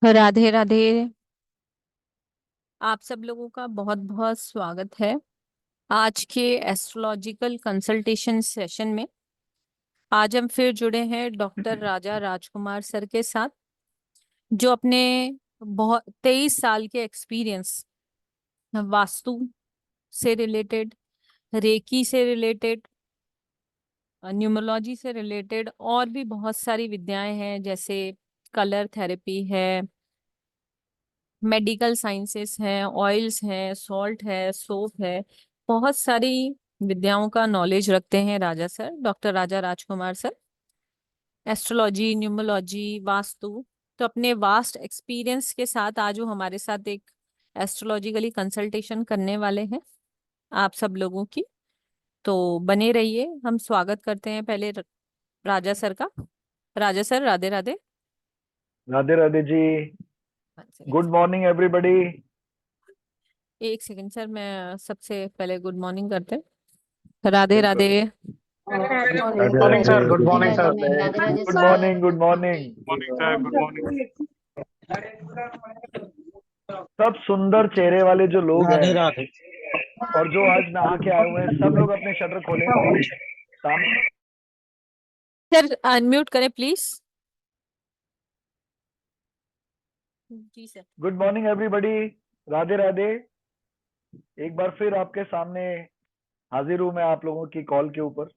राधे राधे। आप सब लोगों का बहुत बहुत स्वागत है आज के एस्ट्रोलॉजिकल कंसल्टेशन सेशन में। आज हम फिर जुड़े हैं डॉक्टर राजा राजकुमार सर के साथ, जो अपने बहुत 23 साल के एक्सपीरियंस वास्तु से रिलेटेड, रेकी से रिलेटेड, न्यूमरोलॉजी से रिलेटेड और भी बहुत सारी विद्याएं हैं, जैसे कलर थेरेपी है, मेडिकल साइंसेस हैं, ऑयल्स हैं, सॉल्ट है, सोप है। बहुत सारी विद्याओं का नॉलेज रखते हैं राजा सर, डॉक्टर राजा राजकुमार सर। एस्ट्रोलॉजी, न्यूमरोलॉजी, वास्तु, तो अपने वास्ट एक्सपीरियंस के साथ आज वो हमारे साथ एक एस्ट्रोलॉजिकली कंसल्टेशन करने वाले हैं आप सब लोगों की। तो बने रहिए। हम स्वागत करते हैं पहले राजा सर का। Raja sir, Radhe Radhe. Radhe Radhe ji. Good morning everybody. एक सेकंड सर, मैं सबसे पहले गुड मॉर्निंग करते हैं। राधे बिल्कुल। Radhe. Radhe morning Radhe. Sir, good good morning sir. Morning, good morning, good morning. Morning sir, good morning. सब सुंदर चेहरे वाले जो लोग राधे हैं राधे। और जो आज नहा के आए हुए हैं, सब लोग अपने शटर खोलें प्लीज। सामने। सर अनम्यूट करें प्लीज। जी sir. Good morning everybody. Radhe Radhe. एक बार फिर आपके सामने हाजिर हूं मैं आप लोगों की कॉल के ऊपर,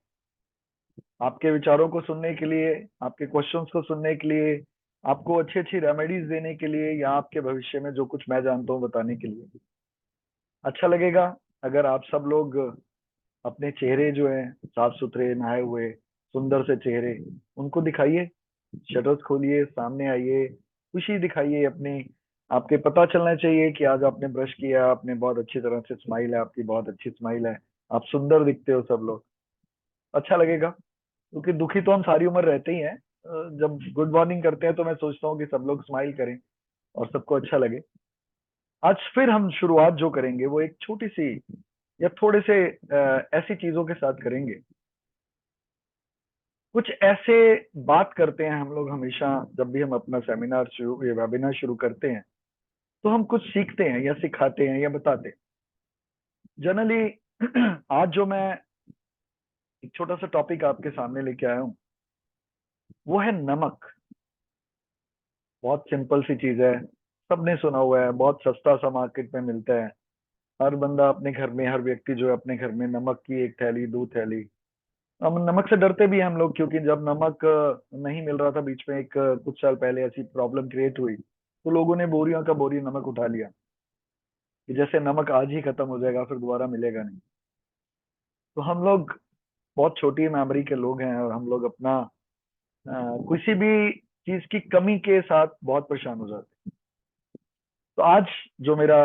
आपके विचारों को सुनने के लिए, आपके क्वेश्चंस को सुनने के लिए, आपको अच्छी अच्छी रेमेडीज देने के लिए, या आपके भविष्य में जो कुछ मैं जानता हूँ बताने के लिए। अच्छा लगेगा अगर आप सब लोग अपने चेहरे जो हैं साफ सुथरे, नहाए हुए, सुंदर से चेहरे, उनको दिखाइए। शटर्स खोलिए, सामने आइए, खुशी दिखाइए अपनी। आपके पता चलना चाहिए कि आज आपने ब्रश किया, आपने बहुत अच्छी तरह से, स्माइल है आपकी, बहुत अच्छी स्माइल है, आप सुंदर दिखते हो सब लोग। अच्छा लगेगा, क्योंकि दुखी तो हम सारी उम्र रहते ही हैं। जब गुड मॉर्निंग करते हैं तो मैं सोचता हूँ कि सब लोग स्माइल करें और सबको अच्छा लगे। आज फिर हम शुरुआत जो करेंगे वो एक छोटी सी या थोड़े से ऐसी चीजों के साथ करेंगे। कुछ ऐसे बात करते हैं हम लोग हमेशा, जब भी हम अपना सेमिनार शुरू या वेबिनार शुरू करते हैं, तो हम कुछ सीखते हैं या सिखाते हैं या बताते हैं। जनरली आज जो मैं एक छोटा सा टॉपिक आपके सामने लेके आया हूँ वो है नमक। बहुत सिंपल सी चीज है, सबने सुना हुआ है, बहुत सस्ता सा मार्केट में मिलता है। हर बंदा अपने घर में, हर व्यक्ति जो है अपने घर में नमक की एक थैली, दो थैली। हम नमक से डरते भी हैं हम लोग, क्योंकि जब नमक नहीं मिल रहा था बीच में, एक कुछ साल पहले ऐसी प्रॉब्लम क्रिएट हुई, तो लोगों ने बोरियों का बोरी नमक उठा लिया कि जैसे नमक आज ही खत्म हो जाएगा, फिर दोबारा मिलेगा नहीं। तो हम लोग बहुत छोटी मेमोरी के लोग हैं, और हम लोग अपना किसी भी चीज की कमी के साथ बहुत परेशान हो जाते हैं। तो आज जो मेरा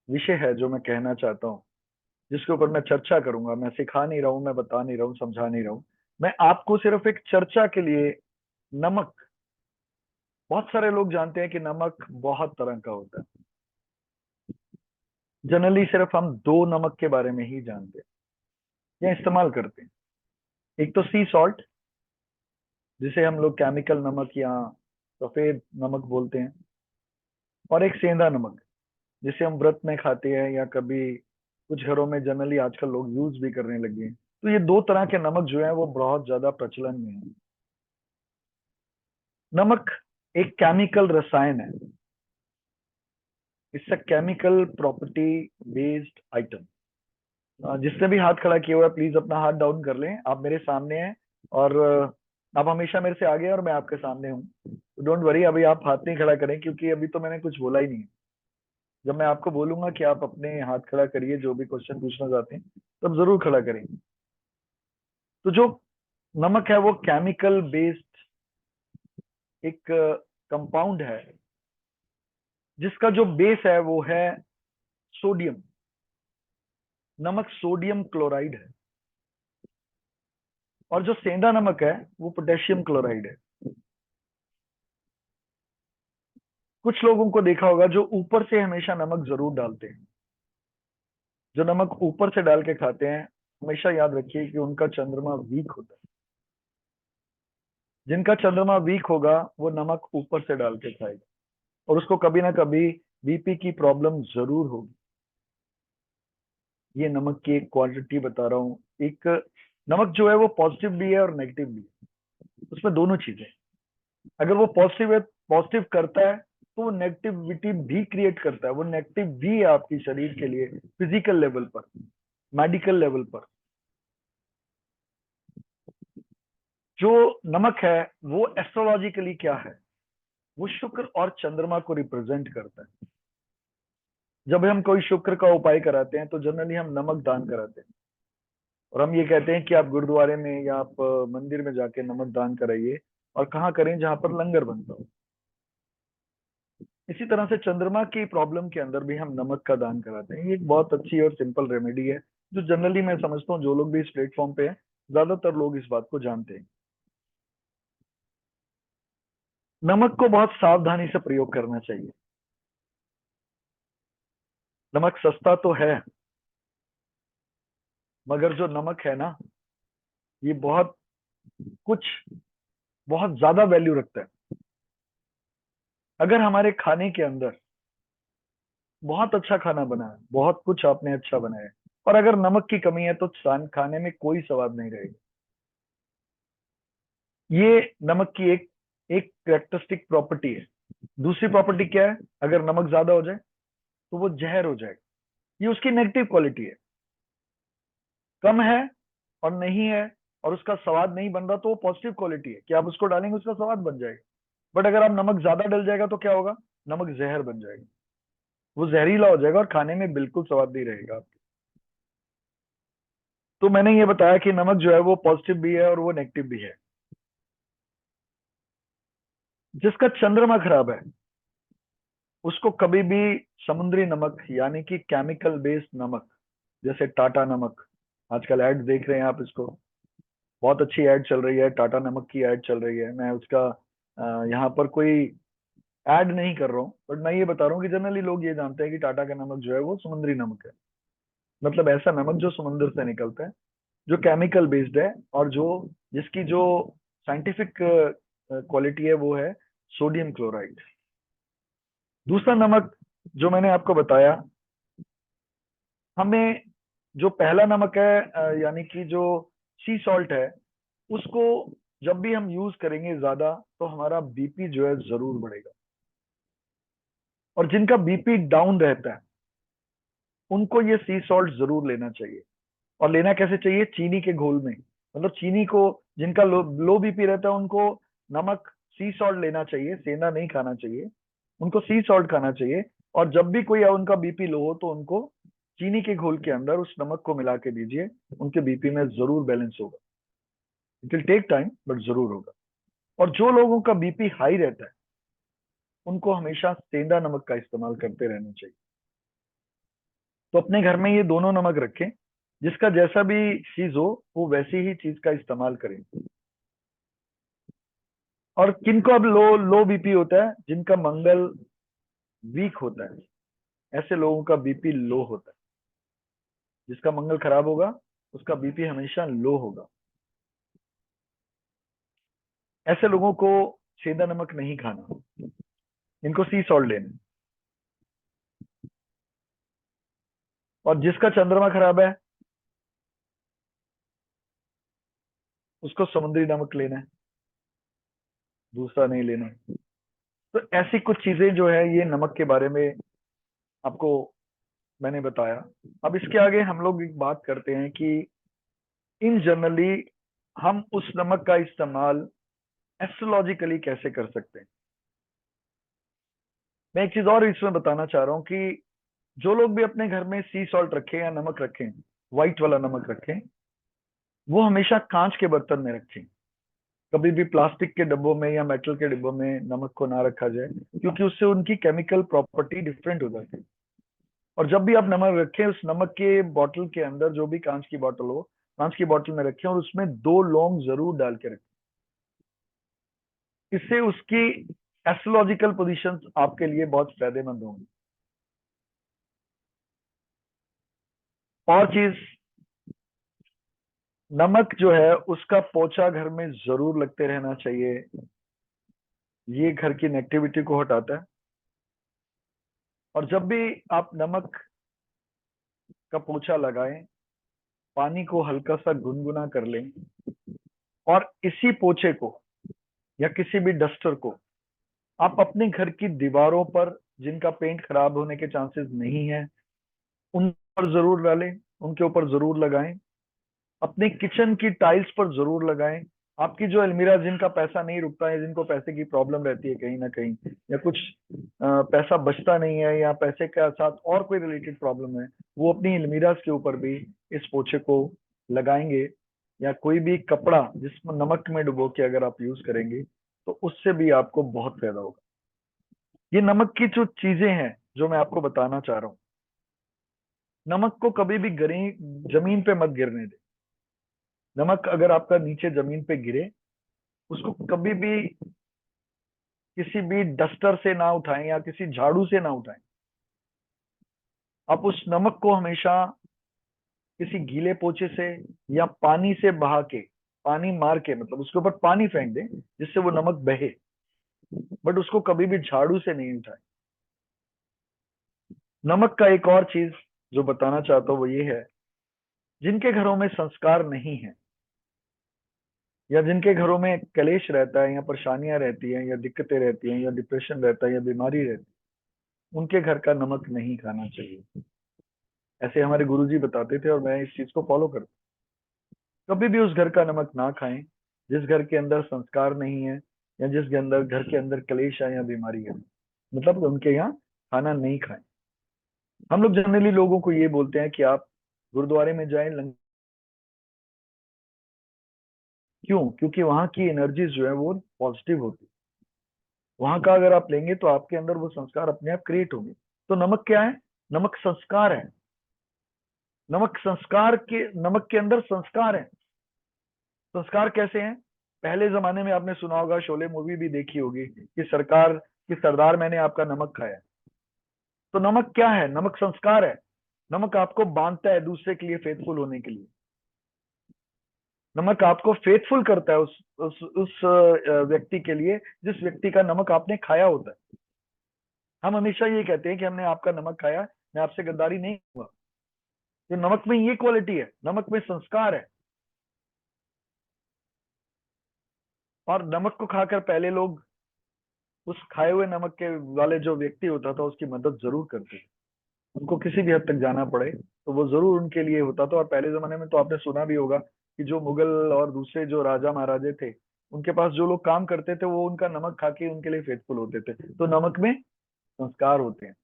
विषय है, जो मैं कहना चाहता हूँ, जिसके ऊपर मैं चर्चा करूंगा, मैं सिखा नहीं रहा हूं, मैं बता नहीं रहा हूं, समझा नहीं रहा हूं, मैं आपको सिर्फ एक चर्चा के लिए, नमक। बहुत सारे लोग जानते हैं कि नमक बहुत तरह का होता है। जनरली सिर्फ हम दो नमक के बारे में ही जानते हैं या इस्तेमाल करते हैं। एक तो सी सॉल्ट, जिसे हम लोग केमिकल नमक या सफेद नमक बोलते हैं, और एक सेंधा नमक, जिसे हम व्रत में खाते हैं या कभी कुछ घरों में जनरली आजकल लोग यूज भी करने लगे हैं। तो ये दो तरह के नमक जो है वो बहुत ज्यादा प्रचलन में है। नमक एक केमिकल रसायन है, it's a chemical property based item. जिसने भी हाथ खड़ा किया हुआ है, प्लीज अपना हाथ डाउन कर लें। आप मेरे सामने हैं, और आप हमेशा मेरे से आगे हैं और मैं आपके सामने हूँ। तो डोंट वरी, अभी आप हाथ नहीं खड़ा करें, क्योंकि अभी तो मैंने कुछ बोला ही नहीं है। जब मैं आपको बोलूंगा कि आप अपने हाथ खड़ा करिए, जो भी क्वेश्चन पूछना चाहते हैं, तब जरूर खड़ा करें। तो जो नमक है वो केमिकल बेस्ड एक कंपाउंड है, जिसका जो बेस है वो है सोडियम। नमक सोडियम क्लोराइड है, और जो सेंधा नमक है वो पोटेशियम क्लोराइड है। कुछ लोगों को देखा होगा जो ऊपर से हमेशा नमक जरूर डालते हैं। जो नमक ऊपर से डाल के खाते हैं, हमेशा याद रखिए कि उनका चंद्रमा वीक होता है। जिनका चंद्रमा वीक होगा वो नमक ऊपर से डाल के खाएगा। और उसको कभी ना कभी बीपी की प्रॉब्लम जरूर होगी। ये नमक की एक क्वांटिटी बता रहा हूँ। एक नमक जो है वो पॉजिटिव भी है और नेगेटिव भी है, उसमें दोनों चीजें। अगर वो पॉजिटिव है, पॉजिटिव करता है, तो वो नेगेटिविटी भी क्रिएट करता है। वो नेगेटिव भी है आपकी शरीर के लिए, फिजिकल लेवल पर, मेडिकल लेवल पर। जो नमक है वो एस्ट्रोलॉजिकली क्या है, वो शुक्र और चंद्रमा को रिप्रेजेंट करता है। जब हम कोई शुक्र का उपाय कराते हैं तो जनरली हम नमक दान कराते हैं, और हम ये कहते हैं कि आप गुरुद्वारे में या आप मंदिर में जाके नमक दान कराइए, और कहाँ करें, जहां पर लंगर बनता हो। इसी तरह से चंद्रमा की प्रॉब्लम के अंदर भी हम नमक का दान कराते हैं। ये एक बहुत अच्छी और सिंपल रेमेडी है, जो जनरली मैं समझता हूँ जो लोग भी इस प्लेटफॉर्म पे हैं, ज्यादातर लोग इस बात को जानते हैं। नमक को बहुत सावधानी से प्रयोग करना चाहिए। नमक सस्ता तो है, मगर जो नमक है ना, ये बहुत कुछ, बहुत ज्यादा वैल्यू रखता है। अगर हमारे खाने के अंदर बहुत अच्छा खाना बना है, बहुत कुछ आपने अच्छा बनाया है, और अगर नमक की कमी है, तो खाने में कोई स्वाद नहीं रहेगा। ये नमक की एक एक कैरेक्टरिस्टिक प्रॉपर्टी है। दूसरी प्रॉपर्टी क्या है, अगर नमक ज्यादा हो जाए तो वो जहर हो जाएगा। ये उसकी नेगेटिव क्वालिटी है। कम है और नहीं है, और उसका स्वाद नहीं बन रहा, तो वो पॉजिटिव क्वालिटी है कि आप उसको डालेंगे उसका स्वाद बन जाएगा। बट अगर आप नमक ज्यादा डल जाएगा तो क्या होगा, नमक जहर बन जाएगा, वो जहरीला हो जाएगा और खाने में बिल्कुल स्वाद नहीं रहेगा आपके। तो मैंने ये बताया कि नमक जो है वो पॉजिटिव भी है और वो नेगेटिव भी है। जिसका चंद्रमा खराब है, उसको कभी भी समुद्री नमक, यानी कि केमिकल बेस्ड नमक, जैसे टाटा नमक, आजकल ऐड देख रहे हैं आप इसको, बहुत अच्छी ऐड चल रही है, टाटा नमक की ऐड चल रही है। मैं उसका यहाँ पर कोई ऐड नहीं कर रहा हूँ, बट मैं ये बता रहा हूँ कि जनरली लोग ये जानते हैं कि टाटा का नमक जो है वो समुद्री नमक है। मतलब ऐसा नमक जो समुद्र से निकलता है, जो केमिकल बेस्ड है, और जो जिसकी जो साइंटिफिक क्वालिटी है वो है सोडियम क्लोराइड। दूसरा नमक जो मैंने आपको बताया, हमें जो पहला नमक है, यानी कि जो सी सॉल्ट है, उसको जब भी हम यूज करेंगे ज्यादा, तो हमारा बीपी जो है जरूर बढ़ेगा। और जिनका बीपी डाउन रहता है, उनको ये सी सॉल्ट जरूर लेना चाहिए। और लेना कैसे चाहिए, चीनी के घोल में। मतलब चीनी को, जिनका लो बीपी रहता है, उनको नमक सी सॉल्ट लेना चाहिए, सेंधा नहीं खाना चाहिए, उनको सी सॉल्ट खाना चाहिए। और जब भी कोई उनका बीपी लो हो, तो उनको चीनी के घोल के अंदर उस नमक को मिला के दीजिए, उनके बीपी में जरूर बैलेंस होगा। It will take time, but जरूर होगा। और जो लोगों का बीपी हाई रहता है, उनको हमेशा सेंधा नमक का इस्तेमाल करते रहना चाहिए। तो अपने घर में ये दोनों नमक रखें, जिसका जैसा भी चीज हो, वो वैसी ही चीज का इस्तेमाल करें। और किनको अब लो लो बीपी होता है, जिनका मंगल वीक होता है, ऐसे लोगों का बीपी लो होता है। जिसका मंगल खराब होगा, उसका बीपी हमेशा लो होगा। ऐसे लोगों को सेंधा नमक नहीं खाना, इनको सी सॉल्ट लेना। और जिसका चंद्रमा खराब है, उसको समुद्री नमक लेना है, दूसरा नहीं लेना है। तो ऐसी कुछ चीजें जो है, ये नमक के बारे में आपको मैंने बताया। अब इसके आगे हम लोग एक बात करते हैं कि इन जनरली हम उस नमक का इस्तेमाल एस्ट्रोलॉजिकली कैसे कर सकते हैं। मैं एक चीज और इसमें बताना चाह रहा हूँ कि जो लोग भी अपने घर में सी सॉल्ट रखें या नमक रखें, व्हाइट वाला नमक रखें, वो हमेशा कांच के बर्तन में रखें। कभी भी प्लास्टिक के डब्बों में या मेटल के डिब्बों में नमक को ना रखा जाए, क्योंकि उससे उनकी केमिकल प्रॉपर्टी डिफरेंट हो जाती है। और जब भी आप नमक रखें, उस नमक के बॉटल के अंदर, जो भी कांच की बॉटल हो, कांच की बॉटल में रखें, और उसमें 2 लौंग जरूर डाल के रखें। इससे उसकी एस्ट्रोलॉजिकल पोजीशंस आपके लिए बहुत फायदेमंद होंगी। और चीज, नमक जो है उसका पोछा घर में जरूर लगते रहना चाहिए। ये घर की नेगेटिविटी को हटाता है। और जब भी आप नमक का पोछा लगाएं, पानी को हल्का सा गुनगुना कर लें और इसी पोछे को या किसी भी डस्टर को आप अपने घर की दीवारों पर, जिनका पेंट खराब होने के चांसेस नहीं है, उन पर जरूर डालें, उनके ऊपर जरूर लगाएं। अपने किचन की टाइल्स पर जरूर लगाएं। आपकी जो अलमीरा, जिनका पैसा नहीं रुकता है, जिनको पैसे की प्रॉब्लम रहती है कहीं ना कहीं, या कुछ पैसा बचता नहीं है, या पैसे के साथ और कोई रिलेटेड प्रॉब्लम है, वो अपनी अलमीराज के ऊपर भी इस पोछे को लगाएंगे। या कोई भी कपड़ा जिसमें नमक में डुबो के अगर आप यूज करेंगे, तो उससे भी आपको बहुत फायदा होगा। ये नमक की जो चीजें हैं जो मैं आपको बताना चाह रहा हूँ, नमक को कभी भी जमीन पे मत गिरने दे। नमक अगर आपका नीचे जमीन पे गिरे, उसको कभी भी किसी भी डस्टर से ना उठाएं या किसी झाड़ू से ना उठाएं। आप उस नमक को हमेशा किसी गीले पोछे से या पानी से बहा के, पानी मार के, मतलब उसके ऊपर पानी फेंक दें जिससे वो नमक बहे, बट उसको कभी भी झाड़ू से नहीं उठाएं। नमक का एक और चीज जो बताना चाहता हूँ वो ये है, जिनके घरों में संस्कार नहीं है, या जिनके घरों में कलेश रहता है, या परेशानियां रहती हैं, या दिक्कतें रहती हैं, या डिप्रेशन रहता है, या बीमारी रहती है, उनके घर का नमक नहीं खाना चाहिए। ऐसे हमारे गुरुजी बताते थे और मैं इस चीज को फॉलो करता हूं। कभी भी उस घर का नमक ना खाएं जिस घर के अंदर संस्कार नहीं है, या जिस घर के अंदर कलेश है या बीमारी है, मतलब उनके यहाँ खाना नहीं खाएं। हम लोग जनरली लोगों को ये बोलते हैं कि आप गुरुद्वारे में जाएं, क्यों? क्योंकि वहां की एनर्जीज जो है वो पॉजिटिव होती है। वहां का अगर आप लेंगे तो आपके अंदर वो संस्कार अपने आप क्रिएट होंगे। तो नमक क्या है? नमक संस्कार है। नमक के अंदर संस्कार है। संस्कार कैसे हैं? पहले जमाने में आपने सुना होगा, शोले मूवी भी देखी होगी, कि सरदार मैंने आपका नमक खाया। तो नमक क्या है? नमक संस्कार है। नमक आपको बांधता है दूसरे के लिए फेथफुल होने के लिए। नमक आपको फेथफुल करता है उस व्यक्ति के लिए जिस व्यक्ति का नमक आपने खाया होता है। हम हमेशा ये कहते हैं कि हमने आपका नमक खाया, मैं आपसे गद्दारी नहीं हुआ। तो नमक में ये क्वालिटी है, नमक में संस्कार है। और नमक को खाकर पहले लोग उस खाए हुए नमक के वाले जो व्यक्ति होता था उसकी मदद जरूर करते थे। उनको किसी भी हद तक जाना पड़े तो वो जरूर उनके लिए होता था। और पहले जमाने में तो आपने सुना भी होगा कि जो मुगल और दूसरे जो राजा महाराजे थे, उनके पास जो लोग काम करते थे वो उनका नमक खा के उनके लिए फेथफुल होते थे। तो नमक में संस्कार होते हैं।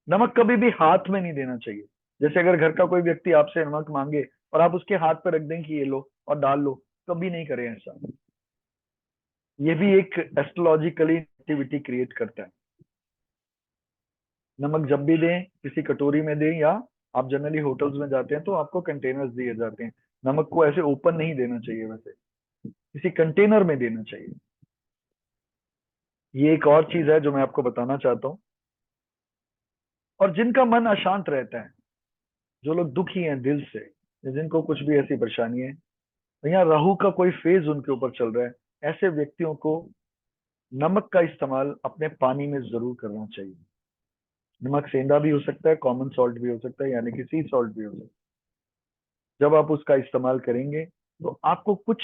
नमक कभी भी हाथ में नहीं देना चाहिए। जैसे अगर घर का कोई व्यक्ति आपसे नमक मांगे और आप उसके हाथ पर रख दें कि ये लो और डाल लो, कभी नहीं करें ऐसा। ये भी एक एस्ट्रोलॉजिकली एक्टिविटी क्रिएट करता है। नमक जब भी दें किसी कटोरी में दें, या आप जनरली होटल्स में जाते हैं तो आपको कंटेनर्स दिए जाते हैं। नमक को ऐसे ओपन नहीं देना चाहिए, वैसे किसी कंटेनर में देना चाहिए। ये एक और चीज है जो मैं आपको बताना चाहता हूँ। और जिनका मन अशांत रहता है, जो लोग दुखी हैं दिल से, या जिनको कुछ भी ऐसी परेशानी है, या राहु का कोई फेज उनके ऊपर चल रहा है, ऐसे व्यक्तियों को नमक का इस्तेमाल अपने पानी में जरूर करना चाहिए। नमक सेंधा भी हो सकता है, कॉमन सॉल्ट भी हो सकता है, यानी कि सी सॉल्ट भी हो सकता है। जब आप उसका इस्तेमाल करेंगे तो आपको कुछ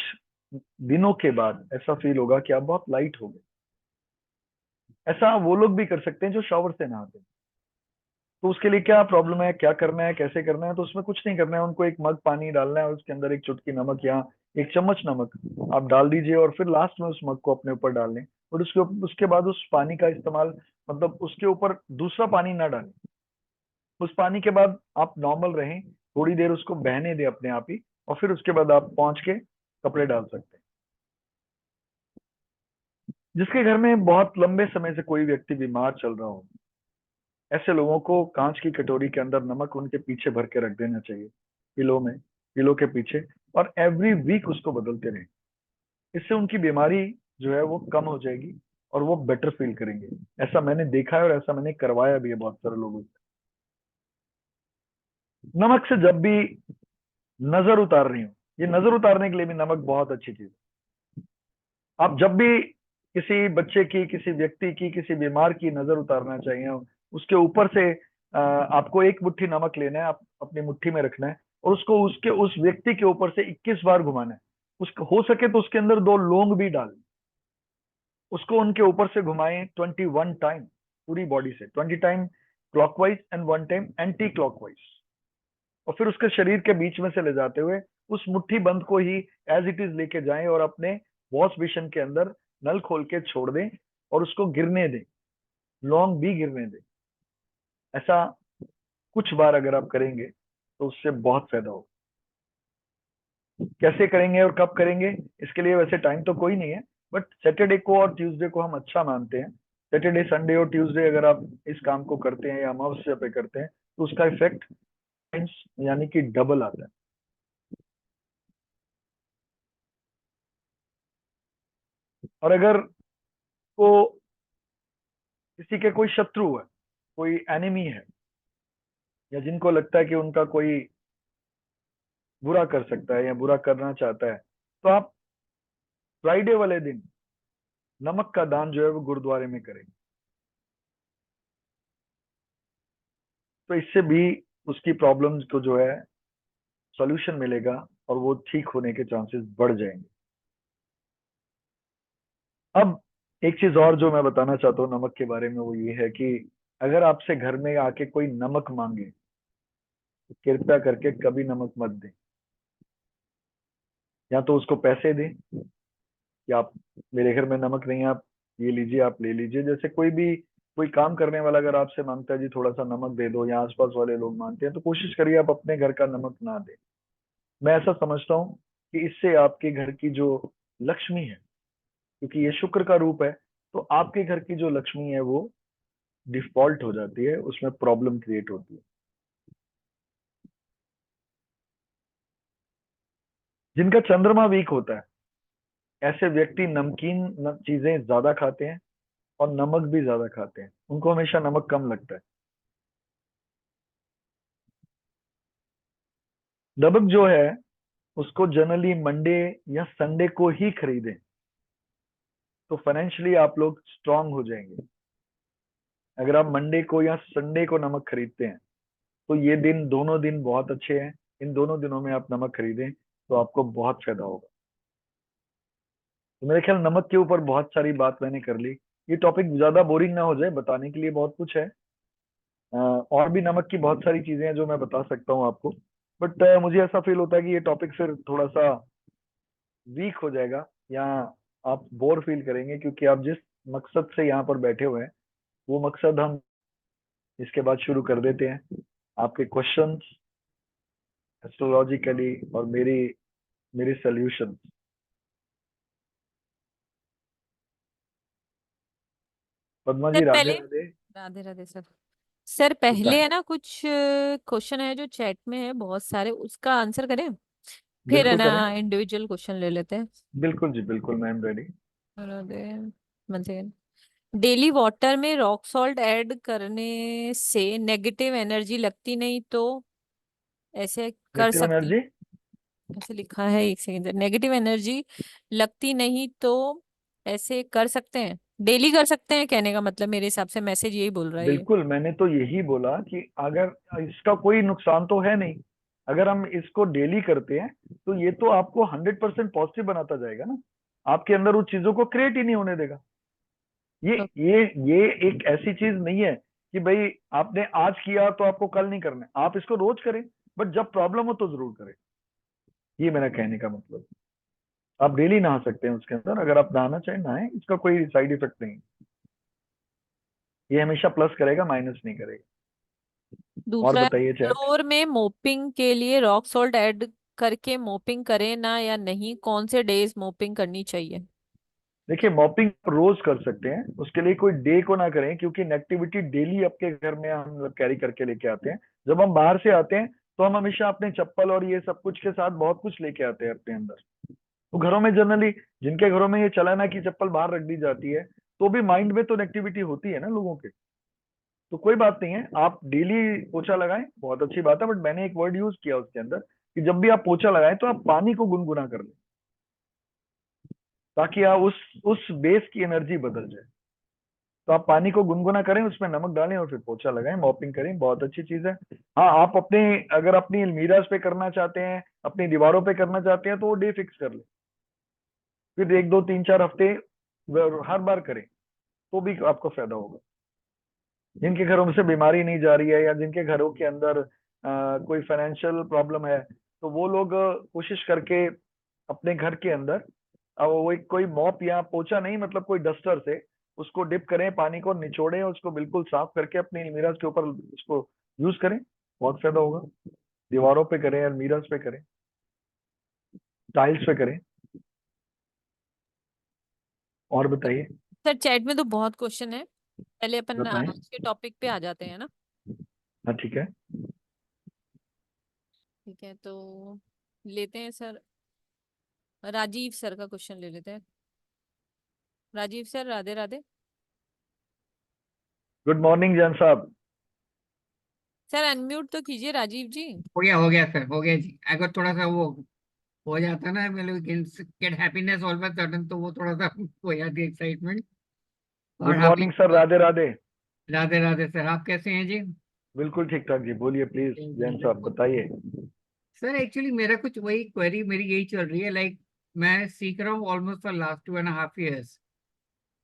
दिनों के बाद ऐसा फील होगा कि आप बहुत लाइट हो गए। ऐसा वो लोग भी कर सकते हैं जो शावर से नहाते हैं। तो उसके लिए क्या प्रॉब्लम है, क्या करना है, कैसे करना है? तो उसमें कुछ नहीं करना है, उनको एक मग पानी डालना है और उसके अंदर एक चुटकी नमक या एक चम्मच नमक आप डाल दीजिए, और फिर लास्ट में उस मग को अपने ऊपर डाल लें। और उसके बाद उस पानी का इस्तेमाल, मतलब उसके ऊपर दूसरा पानी ना डालें। उस पानी के बाद आप नॉर्मल रहें, थोड़ी देर उसको बहने दें अपने आप ही, और फिर उसके बाद आप पहुंच के कपड़े डाल सकते हैं। जिसके घर में बहुत लंबे समय से कोई व्यक्ति बीमार चल रहा हो, ऐसे लोगों को कांच की कटोरी के अंदर नमक उनके पीछे भर के रख देना चाहिए, पिलो के पीछे, और एवरी वीक उसको बदलते रहें। इससे उनकी बीमारी जो है वो कम हो जाएगी और वो बेटर फील करेंगे। ऐसा मैंने देखा है और ऐसा मैंने करवाया भी है बहुत सारे लोगों से। नमक से जब भी नजर उतार रही हो, ये नजर उतारने के लिए भी नमक बहुत अच्छी चीज है। आप जब भी किसी बच्चे की, किसी व्यक्ति की, किसी बीमार की नजर उतारना चाहिए, उसके ऊपर से आपको एक मुट्ठी नमक लेना है, आप अपनी मुट्ठी में रखना है और उसको उसके उस व्यक्ति के ऊपर से 21 बार घुमाना है। उसको हो सके तो उसके अंदर 2 लौंग भी डाल, उसको उनके ऊपर से घुमाएं 21 टाइम, पूरी बॉडी से 20 time clockwise and 1 time anti clockwise. और फिर उसके शरीर के बीच में से ले जाते हुए उस मुट्ठी बंद को ही एज इट इज लेके जाएं और अपने वॉश बेसिन के अंदर नल खोल के छोड़ दें और उसको गिरने दें, लौंग भी गिरने दें। ऐसा कुछ बार अगर आप करेंगे तो उससे बहुत फायदा होगा। कैसे करेंगे और कब करेंगे, इसके लिए वैसे टाइम तो कोई नहीं है, बट सैटरडे को और ट्यूसडे को हम अच्छा मानते हैं। सैटरडे, संडे और ट्यूसडे अगर आप इस काम को करते हैं या अमावस्या पे करते हैं तो उसका इफेक्ट यानी कि डबल आता है। और अगर को किसी के कोई शत्रु है, कोई एनिमी है, या जिनको लगता है कि उनका कोई बुरा कर सकता है या बुरा करना चाहता है, तो आप फ्राइडे वाले दिन नमक का दान जो है वो गुरुद्वारे में करें। तो इससे भी उसकी प्रॉब्लम्स को जो है सॉल्यूशन मिलेगा और वो ठीक होने के चांसेस बढ़ जाएंगे। अब एक चीज और जो मैं बताना चाहता हूँ नमक के बारे में, वो ये है कि अगर आपसे घर में आके कोई नमक मांगे तो कृपया करके कभी नमक मत दें। या तो उसको पैसे दें कि आप, मेरे घर में नमक नहीं है, आप ये लीजिए, आप ले लीजिए। जैसे कोई भी कोई काम करने वाला अगर आपसे मांगता है जी थोड़ा सा नमक दे दो, या आसपास वाले लोग मांगते हैं, तो कोशिश करिए आप अपने घर का नमक ना दें। मैं ऐसा समझता हूँ कि इससे आपके घर की जो लक्ष्मी है, क्योंकि ये शुक्र का रूप है, तो आपके घर की जो लक्ष्मी है वो डिफॉल्ट हो जाती है, उसमें प्रॉब्लम क्रिएट होती है। जिनका चंद्रमा वीक होता है, ऐसे व्यक्ति नमकीन चीजें ज्यादा खाते हैं और नमक भी ज्यादा खाते हैं, उनको हमेशा नमक कम लगता है। नमक जो है उसको जनरली मंडे या संडे को ही खरीदें, तो फाइनेंशियली आप लोग स्ट्रांग हो जाएंगे। अगर आप मंडे को या संडे को नमक खरीदते हैं तो ये दिन, दोनों दिन बहुत अच्छे हैं। इन दोनों दिनों में आप नमक खरीदें तो आपको बहुत फायदा होगा। तो मेरे ख्याल नमक के ऊपर बहुत सारी बात मैंने कर ली। ये टॉपिक ज्यादा बोरिंग ना हो जाए, बताने के लिए बहुत कुछ है। और भी नमक की बहुत सारी चीजें हैं जो मैं बता सकता हूँ आपको, बट मुझे ऐसा फील होता है कि ये टॉपिक फिर थोड़ा सा वीक हो जाएगा, या आप बोर फील करेंगे, क्योंकि आप जिस मकसद से यहाँ पर बैठे हुए हैं वो मकसद हम इसके बाद शुरू कर देते हैं। आपके क्वेश्चंस एस्ट्रोलॉजिकली और मेरी सोल्यूशन। पद्मा सर जी, राधे पहले, राधे। राधे राधे सर। सर होता पहले है। है ना कुछ क्वेश्चन है जो चैट में है बहुत सारे, उसका आंसर करें, फिर है बिल्कुल ना करें। इंडिविजुअल क्वेश्चन ले लेते हैं। बिल्कुल जी, बिल्कुल, मैं am ready. Radhe, one second. Daily water में रॉक सॉल्ट ऐड करने से नेगेटिव एनर्जी लगती नहीं तो ऐसे कर नेगेटिव सकते, एनर्जी। ऐसे लिखा है, एक सेकंड, नेगेटिव एनर्जी लगती नहीं तो ऐसे कर सकते हैं, डेली कर सकते हैं, कहने का मतलब मेरे हिसाब से मैसेज यही बोल रहा है ये। बिल्कुल, मैंने तो यही बोला कि अगर इसका कोई नुकसान तो है नहीं, अगर हम इसको डेली करते हैं तो ये तो आपको 100% पॉजिटिव बनाता जाएगा ना, आपके अंदर उन चीजों को क्रिएट ही नहीं होने देगा। ये तो ये ये एक ऐसी चीज नहीं है कि भाई आपने आज किया तो आपको कल नहीं करना है, आप इसको रोज करें, बट जब प्रॉब्लम हो तो जरूर करें। ये मेरा कहने का मतलब। आप डेली नहा सकते हैं उसके अंदर, अगर आप नहाना चाहें नहाएं, इसका कोई साइड इफेक्ट नहीं। ये हमेशा प्लस करेगा, माइनस नहीं करेगा। और दूसरा है, बताइए चैट। फ्लोर में मोपिंग के लिए रॉक सॉल्ट ऐड करके मोपिंग करें ना या नहीं, कौन से डेज मोपिंग करनी चाहिए? देखिए, मॉपिंग रोज कर सकते हैं, उसके लिए कोई डे को ना करें, क्योंकि नेगेटिविटी डेली आपके घर में हम लोग कैरी करके लेके आते हैं। जब हम बाहर से आते हैं तो हम हमेशा अपने चप्पल और ये सब कुछ के साथ बहुत कुछ लेके आते हैं अपने अंदर। तो घरों में जनरली, जिनके घरों में ये चला ना कि चप्पल बाहर रख दी जाती है, तो भी माइंड में तो नेगेटिविटी होती है ना लोगों के। तो कोई बात नहीं है, आप डेली पोछा लगाएं, बहुत अच्छी बात है, बट मैंने एक वर्ड यूज किया उसके अंदर कि जब भी आप पोछा लगाएं तो आप पानी को गुनगुना कर लें, ताकि आप उस बेस की एनर्जी बदल जाए। तो आप पानी को गुनगुना करें, उसमें नमक डालें और फिर पोछा लगाएं, मॉपिंग करें, बहुत अच्छी चीज है। हाँ, आप अपने अगर अपनी अलमीराज पे करना चाहते हैं, अपनी दीवारों पे करना चाहते हैं, तो वो डे फिक्स कर ले, फिर 1 2 3 4 हफ्ते हर बार करें, तो भी आपको फायदा होगा। जिनके घरों से बीमारी नहीं जा रही है या जिनके घरों के अंदर कोई फाइनेंशियल प्रॉब्लम है, तो वो लोग कोशिश करके अपने घर के अंदर वो एक कोई मॉप या पोछा नहीं, मतलब कोई डस्टर से उसको डिप करें, पानी को निचोड़ें, उसको बिल्कुल साफ करके अपनी अलमीराज के ऊपर उसको यूज करें, बहुत फायदा होगा। दीवारों पे करें, अलमीराज पे करें, टाइल्स पे करें। और बताइए। सर चैट में तो बहुत क्वेश्चन है, पहले अपन बताएं। आज के टॉपिक पे आ जाते हैं ना। हाँ, ठीक है। ठीक है, तो लेते हैं सर, राजीव सर का क्वेश्चन ले लेते हैं। Rajiv sir, Radhe Radhe. Good morning Jain साहब। सर अनम्यूट तो कीजिए राजीव जी। हो गया सर, हो गया जी। अगर थोड़ा सा वो हो जाता ना, मतलब get happiness all of sudden, तो वो थोड़ा सा हो जाती है एक्साइटमेंट। और गुड आप ही। Morning sir, Radhe Radhe. Radhe Radhe sir, आप कैसे हैं जी? बिल्कुल ठीक ठाक जी, बोलिए प्लीज जैन साहब, बताइए। सर एक्चुअली मेरा कुछ वही क्वेरी मेरी यही चल रही है, लाइक मैं सीख रहा हूँ ऑलमोस्ट फॉर लास्ट 2.5 years।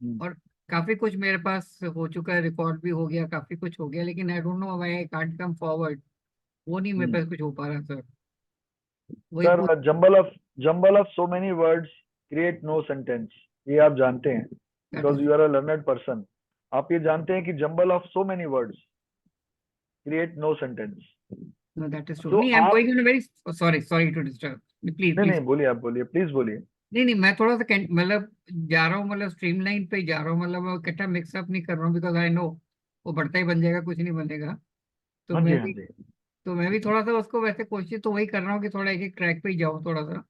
हम्म, और काफी कुछ मेरे पास हो चुका है, रिकॉर्ड भी हो गया, काफी कुछ हो गया, लेकिन आई don't know why I can't come forward. वो नहीं मेरे हम्म। पास कुछ हो पा रहा सर। वही सर, पूछ। Jumble of so many words create no sentence, ये आप जानते हैं, that because is. You are a learned person. आप ये जानते हैं कि jumble of so many words create no sentence. No that is true. तो नहीं, आई एम आप, going in very sorry, sorry to disturb. Please नहीं नहीं, प्लीज। बोलिए, आप बोलिए, प्लीज बोलिए। नहीं नहीं, मैं थोड़ा सा मतलब जा रहा हूँ, मतलब स्ट्रीमलाइन पे जा रहा हूँ, मतलब मैं इकट्ठा मिक्सअप नहीं कर रहा हूँ, बिकॉज आई नो वो बढ़ता ही बन जाएगा, कुछ नहीं बनेगा। तो हाँ जी, मैं हाँ भी जी। तो मैं भी थोड़ा सा उसको वैसे कोशिश तो वही कर रहा हूँ कि थोड़ा एक एक ट्रैक पे ही जाऊँ थोड़ा सा।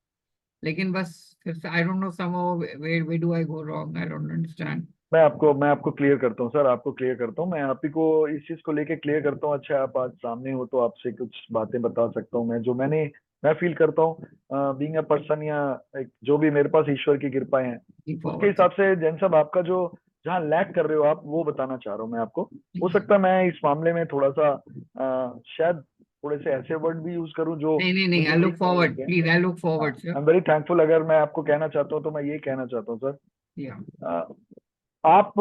लेकिन बस फिर से I don't know some way do I go wrong, I don't understand. मैं आपको क्लियर करता हूँ सर, आपको क्लियर करता हूँ, मैं आप ही को इस चीज को लेके क्लियर करता हूँ। अच्छा, आप आज सामने हो तो आपसे कुछ बातें बता सकता हूँ मैं, जो मैं फील करता हूँ बीइंग अ पर्सन, या जो भी मेरे पास ईश्वर की कृपाएं हैं, उसके फॉरवर्ड सर। हिसाब से जैन साहब, आपका जो जहाँ लैक कर रहे हो आप, वो बताना चाह रहा हूँ मैं आपको। हो प्लीज। सकता है मैं इस मामले में थोड़ा सा शायद थोड़े से ऐसे वर्ड भी यूज करूँ जो नहीं नहीं नहीं, मुझे आई ठीक लुक नहीं फॉरवर्ड, लगते हैं। Please I look forward I sir. Am very thankful. अगर मैं आपको कहना चाहता हूँ तो मैं ये कहना चाहता हूँ सर। या। आप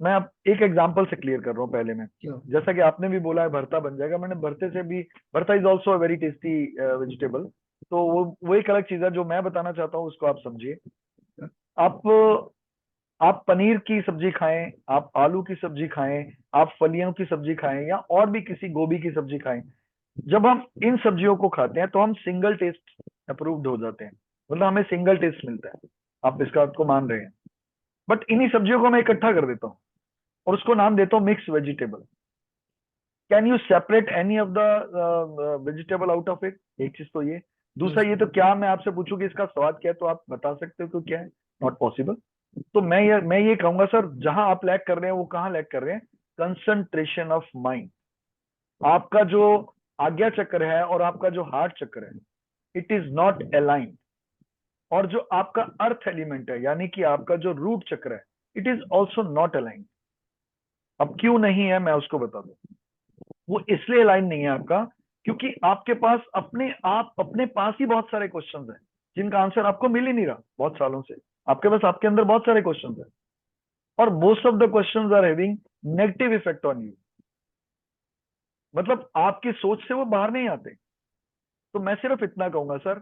मैं आप एक एग्जांपल से क्लियर कर रहा हूँ पहले मैं। श्योर। जैसा कि आपने भी बोला है भरता बन जाएगा, मैंने भरते से भी, भरता is also a very tasty vegetable. तो वो एक अलग चीज है, जो मैं बताना चाहता हूँ उसको आप समझिए। आप आप पनीर की सब्जी खाएं, आप आलू की सब्जी खाएं, आप फलियों की सब्जी खाएं, या और भी किसी गोभी की सब्जी खाएं, जब हम इन सब्जियों को खाते हैं तो हम सिंगल टेस्ट अप्रूव्ड हो जाते हैं, मतलब हमें सिंगल टेस्ट मिलता है। आप इसका आपको मान रहे हैं। बट इन्हीं सब्जियों को मैं इकट्ठा कर देता हूँ और उसको नाम देता हूँ mix vegetable. Can you separate any of the vegetable out of it? एक चीज तो ये। नो दूसरा ये, तो क्या मैं आपसे पूछूं कि इसका स्वाद क्या है तो आप बता सकते हो कि क्या है? Not possible. तो मैं ये कहूंगा सर, जहां आप लैक कर रहे हैं वो कहाँ लैक कर रहे हैं? Concentration of mind. आपका जो आज्ञा चक्र है और आपका जो हार्ट चक्र है, इट इज नॉट अलाइंड। और जो आपका अर्थ एलिमेंट है, यानी कि आपका जो रूट चक्र है, it is also not aligned. अब क्यों नहीं है, मैं उसको बता दूं। वो इसलिए लाइन नहीं है आपका, क्योंकि आपके पास अपने पास ही बहुत सारे क्वेश्चंस हैं जिनका आंसर आपको मिल ही नहीं रहा बहुत सालों से। आपके पास, आपके अंदर बहुत सारे क्वेश्चंस हैं, और most of the questions are having negative effect on you. मतलब आपकी सोच से वो बाहर नहीं आते। तो मैं सिर्फ इतना कहूंगा सर,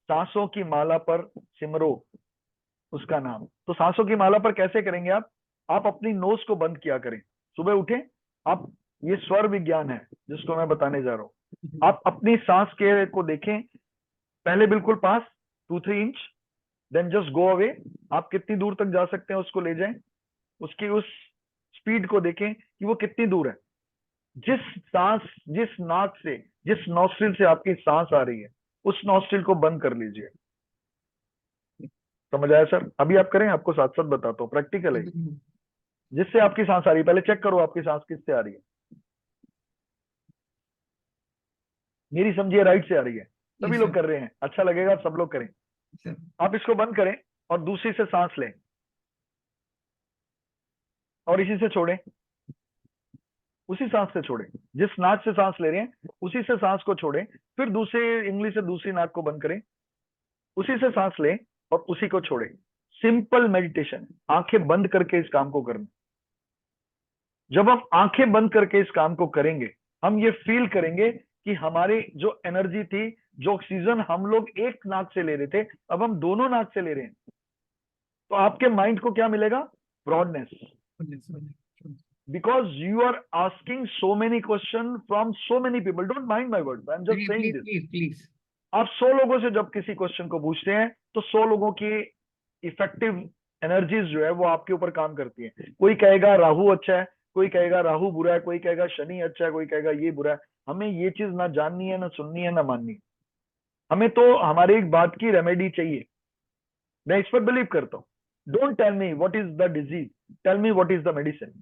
सांसों की माला पर सिमरो उसका नाम। तो सांसों की माला पर कैसे करेंगे आप अपनी नोज को बंद किया करें, सुबह उठे आप, ये स्वर विज्ञान है जिसको मैं बताने जा रहा हूं। आप अपनी सांस के को देखें, पहले बिल्कुल पास, 2 3 inch, then just go away. आप कितनी दूर तक जा सकते हैं उसको ले जाएं, उसकी उस स्पीड को देखें कि वो कितनी दूर है। जिस नाक से, जिस नॉस्ट्रिल से आपकी सांस आ रही है, उस नॉस्ट्रिल को बंद कर लीजिए। समझ आया सर? अभी आप करें, आपको साथ साथ बताता हूँ, प्रैक्टिकल है। जिससे आपकी सांस आ रही है, पहले चेक करो आपकी सांस किससे आ रही है। मेरी समझिए राइट से आ रही है। सभी यस लोग सर। कर रहे हैं, अच्छा लगेगा, सब लोग करें। सर। आप इसको बंद करें और दूसरी से सांस लें। और इसी से छोड़ें, उसी सांस से छोड़ें, जिस नाक से सांस ले रहे हैं उसी से सांस को छोड़ें, फिर दूसरे इंगली से दूसरी नाक को बंद करें, उसी से सांस लें और उसी को छोड़ें। सिंपल मेडिटेशन, आंखें बंद करके इस काम को करना। जब हम आंखें बंद करके इस काम को करेंगे, हम ये फील करेंगे कि हमारी जो एनर्जी थी, जो ऑक्सीजन हम लोग एक नाक से ले रहे थे, अब हम दोनों नाक से ले रहे हैं। तो आपके माइंड को क्या मिलेगा? Broadness. Because you are asking so many questions from so many people. Don't mind my words. I'm just saying please this. Please please. आप 100 लोगों से जब किसी क्वेश्चन को पूछते हैं तो 100 लोगों की इफेक्टिव एनर्जीज जो है वो आपके ऊपर काम करती है। कोई कहेगा राहु अच्छा है, कोई कहेगा राहु बुरा है, कोई कहेगा शनि अच्छा है, कोई कहेगा ये बुरा है। हमें ये चीज ना जाननी है, ना सुननी है, ना माननी है। हमें तो हमारी एक बात की रेमेडी चाहिए। मैं इस पर बिलीव करता हूँ। Don't tell me what is the disease, tell me what is the medicine.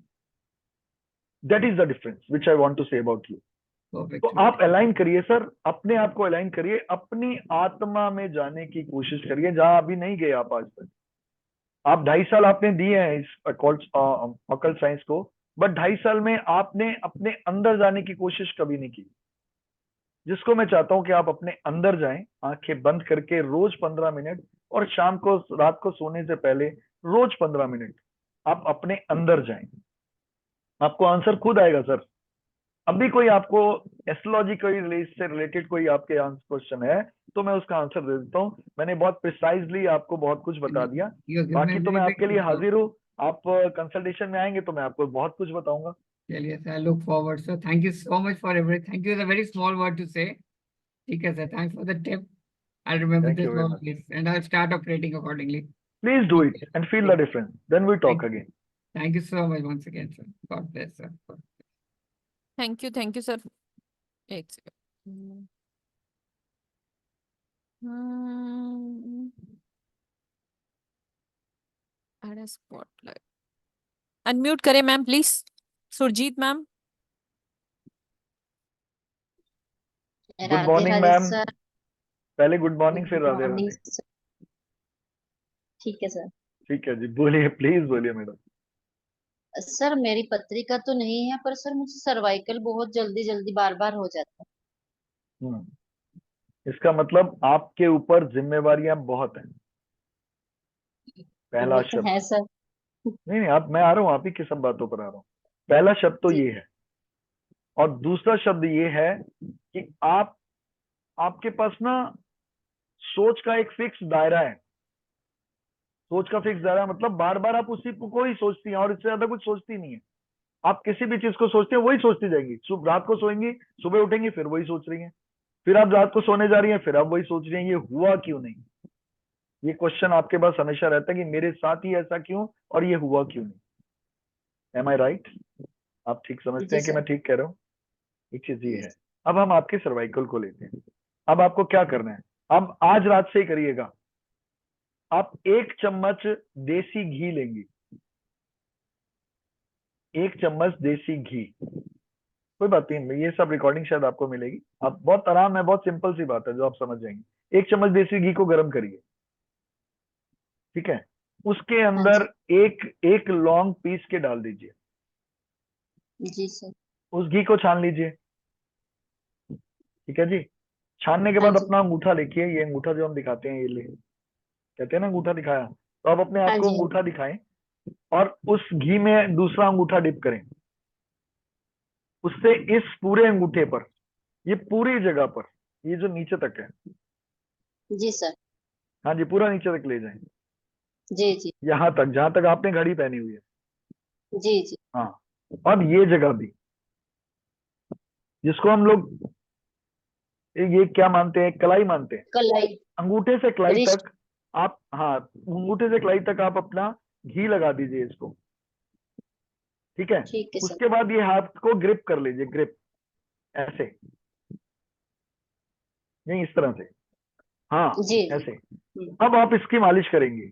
That is the difference which I want to say about you. तो परफेक्ट। आप अलाइन करिए सर, अपने आप को अलाइन करिए, अपनी आत्मा में जाने की कोशिश करिए जहां अभी नहीं गए आप आज तक। आप 2.5 साल आपने दिए हैं इस ऑकल्ट साइंस को, बट 2.5 साल में आपने अपने अंदर जाने की कोशिश कभी नहीं की। जिसको मैं चाहता हूं कि आप अपने अंदर जाएं, आंखें बंद करके रोज 15 मिनट, और शाम को रात को सोने से पहले रोज 15 मिनट आप अपने अंदर जाएं। आपको आंसर खुद आएगा सर। अभी कोई आपको एस्ट्रोलॉजी से रिलेटेड कोई आपके क्वेश्चन है तो मैं उसका आंसर दे देता हूँ। मैंने बहुत प्रिसाइजली आपको बहुत कुछ बता दिया। बाकी तो मैं आपके लिए हाजिर हूँ। आप कंसल्टेशन में आएंगे तो मैं आपको बहुत कुछ बताऊंगा। चलिए sir, look forward sir. Thank you so much for everything. Thank you is a very small word to say. ठीक है sir, thanks for the tip. I remember thank this you very much. Always and I start operating accordingly. Please do ठीक it है। And feel the difference, then we talk again. Thank you so much once again sir. God bless sir. Thank you sir. एक second. अरे spotlight unmute करें ma'am please. Surjeet ma'am. Good Radhe morning Radhe ma'am. Sir. पहले good morning फिर good Radhe morning Radhe. Sir. ठीक है sir. ठीक है जी, बोलिए, प्लीज बोलिए मैडम। सर मेरी पत्रिका तो नहीं है, पर सर मुझे सर्वाइकल बहुत जल्दी जल्दी बार बार हो जाता इसका मतलब आपके ऊपर जिम्मेवारियां बहुत हैं। है। पहला वो तो शब्द, है सर। नहीं नहीं, आप, मैं आ रहा हूँ, आप ही की सब बातों पर आ रहा हूँ। पहला शब्द तो जी ये है, और दूसरा शब्द ये है कि आपके पास ना सोच का एक फिक्स दायरा है। सोच का फिक्स दायरा मतलब बार बार आप उसी को ही सोचती हैं और इससे ज्यादा कुछ सोचती नहीं है। आप किसी भी चीज को सोचते हैं वही सोचती जाएंगी। रात को सोएंगी, सुबह उठेंगी, फिर वही सोच रही हैं। फिर आप रात को सोने जा रही हैं, फिर आप वही सोच रही हैं। ये हुआ क्यों नहीं? ये क्वेश्चन आपके पास हमेशा रहता है कि मेरे साथ ही ऐसा क्यों और ये हुआ क्यों नहीं। एम आई राइट? आप ठीक समझते जी हैं कि मैं सर। ठीक कह रहा हूँ? एक चीज ये है। अब हम आपके सर्वाइकल को लेते हैं। अब आपको क्या करना है? अब आज रात से ही करिएगा। आप 1 चम्मच देसी घी लेंगी। 1 चम्मच देसी घी। कोई बात नहीं, ये सब रिकॉर्डिंग शायद आपको मिलेगी। आप बहुत आराम है, बहुत सिंपल सी बात है जो आप समझ जाएंगे। 1 चम्मच देसी घी को गर्म करिए, ठीक है? उसके हाँ अंदर जी। एक एक लौंग पीस के डाल दीजिए। जी सर। उस घी को छान लीजिए, ठीक है जी? छानने के हाँ बाद जी। अपना अंगूठा देखिए। ये अंगूठा जो हम दिखाते हैं, ये ले, कहते हैं ना अंगूठा दिखाया, तो आप अपने आप हाँ को जी। हाँ अंगूठा दिखाएं और उस घी में दूसरा अंगूठा डिप करें। उससे इस पूरे अंगूठे पर, ये पूरी जगह पर, ये जो नीचे तक है, जी जी सर। हाँ जी, पूरा नीचे तक ले जाएं। जी जी। यहां तक जहां तक आपने घड़ी पहनी हुई है। जी जी। हाँ, और ये जगह भी, जिसको हम लोग ये क्या मानते हैं, कलाई मानते हैं। कलाई। अंगूठे से कलाई रिस्ट। तक आप, हाँ, अंगूठे से कलाई तक आप अपना घी लगा दीजिए इसको, ठीक है? ठीक है सर। उसके बाद ये हाथ को ग्रिप कर लीजिए, ग्रिप, ऐसे, नहीं इस तरह से, हाँ जी जी। ऐसे। अब आप इसकी मालिश करेंगे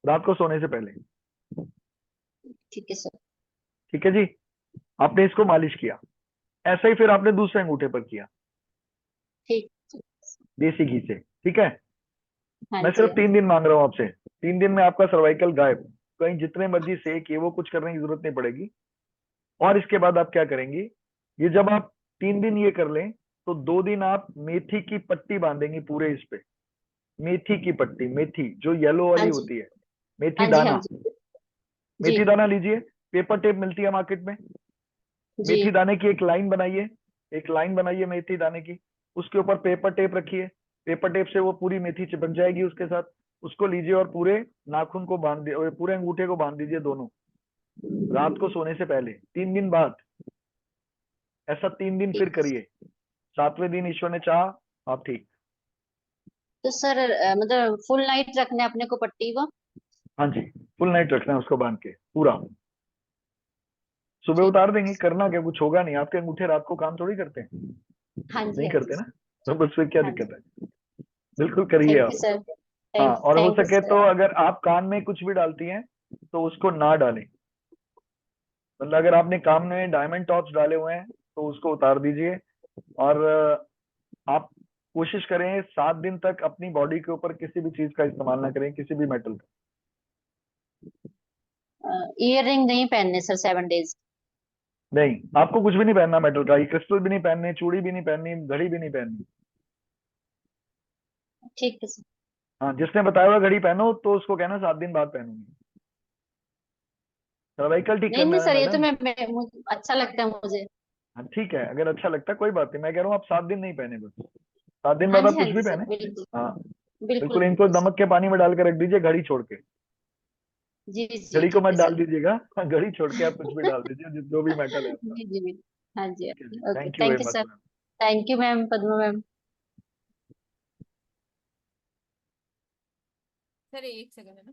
रात को सोने से पहले, ठीक है सर। ठीक है जी? आपने इसको मालिश किया, ऐसा ही फिर आपने दूसरे अंगूठे पर किया ठीक। देसी घी से, ठीक है? हाँ मैं जी। सिर्फ 3 दिन मांग रहा हूं आपसे। 3 दिन में आपका सर्वाइकल गायब। कहीं जितने मर्जी सेक, ये वो कुछ करने की जरूरत नहीं पड़ेगी। और इसके बाद आप क्या करेंगी, ये जब आप 3 दिन ये कर लें, तो 2 दिन आप मेथी की पट्टी बांधेंगी पूरे इस पे। मेथी की पट्टी, मेथी जो येलो हाँ वाली जी, होती है, मेथी हाँ जी, हाँ दाना। जी। मेथी जी दाना लीजिए, पेपर टेप मिलती है मार्केट में, जी। मेथी दाने की एक लाइन बनाइए, एक लाइन बनाइए मेथी दाने की, उसके ऊपर पेपर टेप रखिए, पेपर टेप से वो पूरी मेथी चिपक जाएगी उसके साथ। उसको लीजिए और पूरे नाखून को बांध दे, पूरे अंगूठे को बांध दीजिए दोनों, रात को सोने से पहले। 3 दिन बाद ऐसा 3 दिन फिर ठीक है। करिए। 7वें दिन ईश्वर ने चाहा आप ठीक। तो सर मतलब फुल नाइट रखना है अपने को पट्टी को? हाँ जी, फुल नाइट रखना है उसको बांध के पूरा। सुबह ठीक। उतार देंगे, करना क्या, कुछ होगा नहीं। आपके अंगूठे रात को काम थोड़ी करते हैं, हाँ जी, नहीं हाँ जी। करते ना, तो बस फिर क्या हाँ दिक्कत जी। है। बिल्कुल करिए थैंक यू आप। सर। हाँ, थैंक और हो थैंक यू सके तो सर। अगर आप कान में कुछ भी डालती हैं तो उसको ना डालें। मतलब अगर आपने कान में डायमंड टॉप्स डाले हुए हैं तो उसको उतार दीजिए। और आप कोशिश करें 7 दिन तक अपनी बॉडी के ऊपर किसी भी चीज का इस्तेमाल ना करें, किसी भी मेटल का। ईयर रिंग नहीं पहनने सर 7 डेज? नहीं, आपको कुछ भी नहीं पहनना मेटल का, ये क्रिस्टल भी नहीं पहनने, चूड़ी भी नहीं पहननी, घड़ी भी नहीं पहननी। ठीक है सर। हाँ, जिसने बताया हुआ घड़ी पहनो तो उसको कहना 7 दिन बाद पहनूंगी। सर्वाइकल ठीक नहीं नहीं करना है सर, ये तो मैडम। मुझे अच्छा लगता है मुझे। हाँ ठीक है, अगर अच्छा लगता है कोई बात नहीं, मैं कह रहा हूँ आप 7 दिन नहीं पहने बस। 7 दिन हाँ बाद आप जी, हाँ कुछ जी भी सर, पहने। बिल्कुल। हाँ, बिल्कुल बिल्कुल इनको बिल्कुल सर। नमक के पानी में डाल के रख दीजिए, घड़ी छोड़ के। जी जी, घड़ी को ठीक मत है डाल सर। दीजिएगा, घड़ी छोड़ के आप कुछ भी डाल दीजिए, जो भी मेटल है आपका। जी जी जी। हाँ जी। ठीक है जी, okay, thank you thank very you much sir. Ma'am. Thank you ma'am, Padma ma'am. Sir एक सेकंड है ना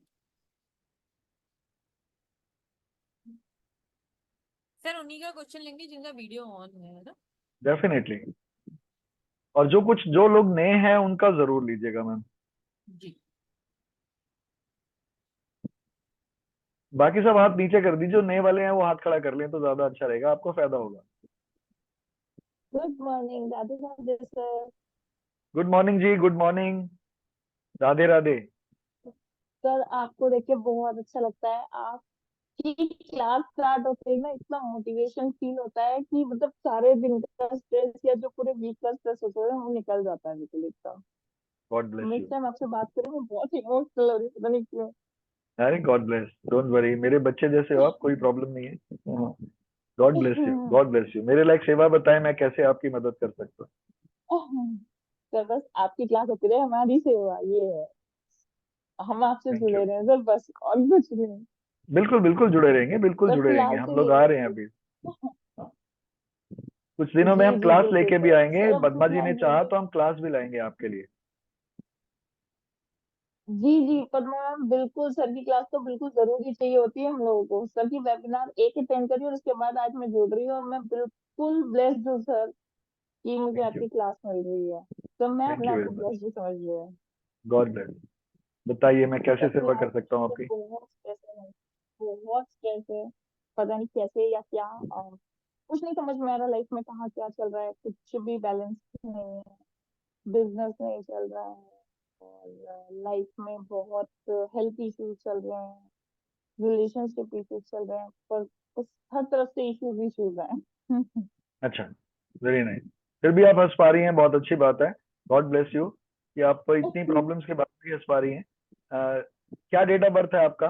सर, उन्हीं का क्वेश्चन लेंगे जिनका वीडियो ऑन है ना। डेफिनेटली। और जो लोग नए हैं उनका जरूर लीजिएगा मैम। जी। बाकी सब हाथ नीचे कर दीजिए, जो नए वाले हैं वो हाथ खड़ा कर लें तो ज्यादा अच्छा रहेगा, आपको फायदा होगा। Good morning Radhe Radhe sir. Good morning जी, good morning. Radhe Radhe. Sir आपको देख के बहुत अच्छा लगता है। आपकी क्लास स्टार्ट होते ही ना इतना मोटिवेशन फील होता है कि मतलब सारे दिन का स्ट्रेस या जो पूरे वीक का स्ट्रेस होता है वो निकल जाता है बिल्कुल एकदम। God bless next you. Time आपसे बात करें मैं बहुत इमोशनल हो रही हूँ, पता नहीं क्यों। अरे गॉड ब्लेस, डोंट वरी, मेरे बच्चे जैसे हो आप, कोई प्रॉब्लम नहीं है। God bless you, God bless you. मेरे लायक सेवा बताएं, मैं कैसे आपकी मदद कर सकता हूँ। सर बस आपकी क्लास होती रहे, हमारी सेवा ये है। हम आपसे थैंक जुड़े यू। रहे सर, बस और कुछ नहीं। बिल्कुल बिल्कुल जुड़े रहेंगे, बिल्कुल सर जुड़े रहेंगे, फिलहाल हम तो लोग आ यही रहे हैं है। अभी। हाँ, कुछ दिनों में जी हम जी क्लास बिल्कुल लेके भी सर। आएंगे, सर अब पद्मा जी फिलहाल ने चाहा यही। तो हम क्लास भी लाएंगे आपके लिए। जी जी पद्मा मैम बिल्कुल, सर की क्लास तो बिल्कुल जरूरी चाहिए होती है हम लोगों को। सर की वेबिनार एक अटेंड करी और उसके बाद आज मैं जुड़ रही हूँ और मैं बिल्कुल ब्लेस्ड हूँ सर कि मुझे थैंक यू। आपकी क्लास मिल रही है। तो मैं थैंक अपने यू आप वेरी को मच। ब्लेस्ड भी समझ रही हूँ। God bless. बताइए मैं कैसे सर सेवा फिलहाल कर सकता हूँ तो आपकी। बहुत स्ट्रेस है, बहुत स्ट्रेस है। पता नहीं कैसे या क्या, कुछ नहीं समझ में आ रहा लाइफ में कहाँ क्या चल रहा है, कुछ भी बैलेंस नहीं है। बिजनेस नहीं चल रहा है और लाइफ में बहुत हेल्थ इश्यूज चल रहे हैं, रिलेशनशिप इश्यूज चल रहे हैं, पर उस हर तरफ से इश्यूज इश्यूज हैं। अच्छा, वेरी नाइस। फिर भी आप हंस पा रही हैं, बहुत अच्छी बात है। गॉड ब्लेस यू कि आप इतनी प्रॉब्लम्स के बाद भी हंस पा रही हैं। क्या डेट ऑफ बर्थ है आपका?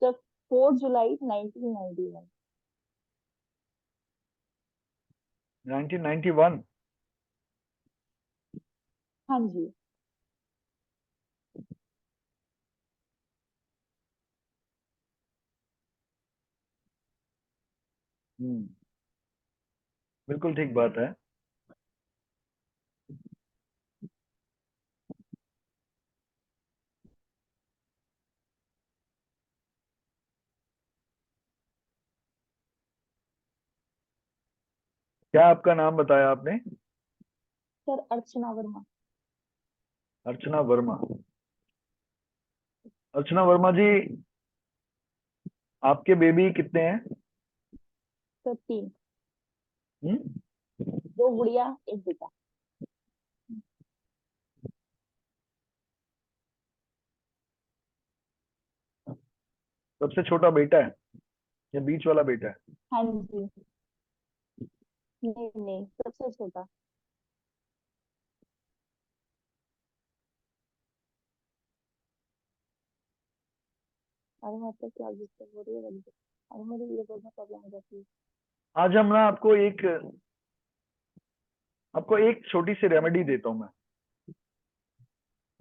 जब 4 जुलाई 1991। 1991। हाँ जी। हम्म, बिल्कुल ठीक बात है। क्या आपका नाम बताया आपने? सर अर्चना वर्मा। अर्चना वर्मा। अर्चना वर्मा जी, आपके बेबी कितने हैं? सर 3। हम्म? 2 गुड़िया 1 बेटा। सबसे छोटा बेटा है या बीच वाला बेटा है? हाँ जी। नहीं नहीं, सबसे छोटा। अरे मतलब क्या डिस्टर्ब हो रही है बंदे। अरे मेरे ये बोलना प्रॉब्लम हो जाती है। आज हम ना आपको एक छोटी सी रेमेडी देता हूँ मैं।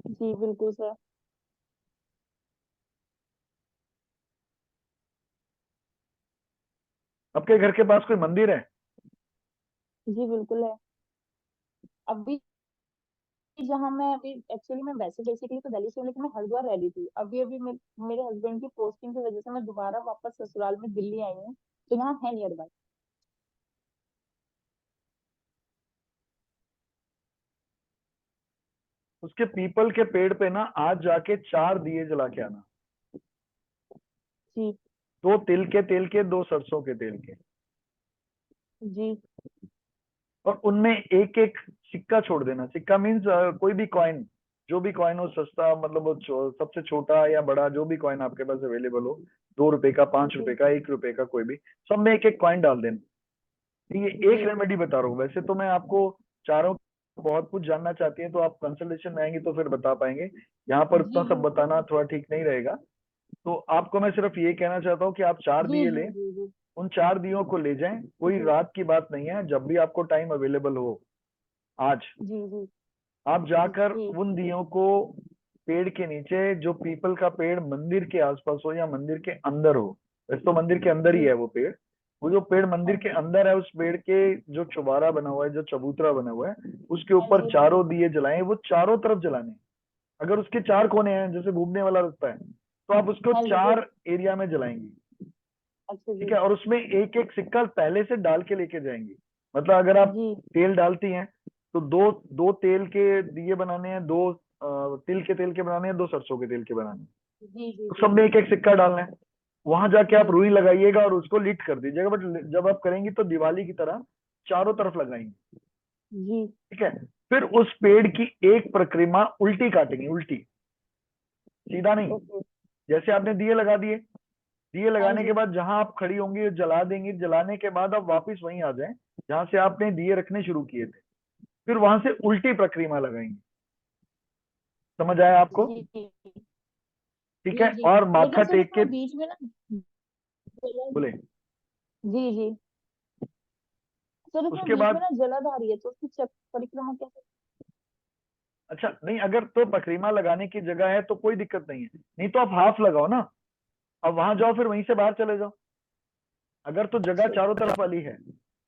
जी बिल्कुल सर। आपके घर के पास कोई मंदिर है? जी बिल्कुल है। अभी जहाँ मैं अभी एक्चुअली मैं वैसे बेसिकली तो दिल्ली से हूँ, लेकिन मैं हरिद्वार रह रही थी। अभी अभी मेरे हस्बैंड की पोस्टिंग की वजह से मैं दोबारा वापस ससुराल में दिल्ली आई हूँ, तो यहाँ है नियर बाय। उसके पीपल के पेड़ पे ना आज जाके 4 दिए जला के आना। जी 2 तिल के तेल के, 2 सरसों के तेल के, जी और उनमें एक एक सिक्का छोड़ देना। सिक्का मीन्स कोई भी कॉइन, जो भी कॉइन हो सस्ता, मतलब वो सबसे छोटा या बड़ा जो भी कॉइन आपके पास अवेलेबल हो, 2 रुपए का, 5 रुपए जी का, 1 रुपए का, कोई भी, सब में एक एक कॉइन डाल देना। ठीक है, एक जी रेमेडी बता रहा हूँ। वैसे तो मैं आपको चारों बहुत कुछ जानना चाहती है तो आप कंसल्टेशन में आएंगे तो फिर बता पाएंगे। यहाँ पर जी उतना सब बिल्कुल बताना सर। थोड़ा ठीक नहीं रहेगा। तो आपको मैं सिर्फ ये कहना चाहता हूँ कि आप 4 जी दिए जी लें, जी जी उन 4 दियों को ले जाएं। कोई जी रात की बात नहीं है, जब भी आपको टाइम अवेलेबल हो आज जी जी आप जाकर जी उन दियों को पेड़ के नीचे, जो पीपल का पेड़ मंदिर के आसपास हो या मंदिर के अंदर हो, वैसे तो मंदिर के अंदर ही जी। है वो पेड़, वो जो पेड़ हाँ मंदिर के जी अंदर है, उस पेड़ के जो चुबारा बना हुआ है, जो चबूतरा बना हुआ है, उसके हाँ ऊपर जी हाँ जी। 4 दिए जलाएं। वो चारों तरफ जलाने हैं। अगर उसके 4 कोने हैं, जैसे घूमने वाला रास्ता है, तो आप उसको हाँ जी। 4 एरिया में जलाएंगे। अच्छा ठीक जी। है, और उसमें एक एक सिक्का पहले से डाल के लेके जाएंगे। मतलब अगर आप जी तेल डालती हैं तो दो दो तेल के दिए बनाने हैं, 2 तिल के तेल के बनाने हैं, 2 सरसों के तेल के बनाने हैं। जी जी तो जी सब में एक एक सिक्का डालना है। वहां जाके आप जी रुई लगाइएगा और उसको लिट कर दीजिएगा। बट जब आप करेंगी तो दिवाली की तरह चारों तरफ लगाएंगे। जी। ठीक है, फिर उस पेड़ की एक परिक्रमा उल्टी काटेंगे, उल्टी, सीधा नहीं। ओके। जैसे आपने दिए लगा दिए, दिए हाँ लगाने के जी। बाद जहां आप खड़ी होंगी जला देंगी। जलाने के बाद आप वापस वहीं आ जाएं जहां से आपने दिए रखने शुरू किए थे। फिर वहां से उल्टी परिक्रमा लगाएंगे। समझ आया आपको? जी जी ठीक है, जी। और लेकिन माथा सर टेक के उसमें बीच में ना जला- बोले। जी जी। सर उसमें उसके बीच में बाद ना जलाधारी है, तो उसकी परिक्रमा कैसे? अच्छा नहीं, अगर तो परिक्रमा लगाने की जगह है तो कोई दिक्कत नहीं है। नहीं तो आप हाफ लगाओ ना, अब वहां जाओ फिर वहीं से बाहर चले जाओ। अगर तो जगह अच्छा। चारों तरफ वाली है,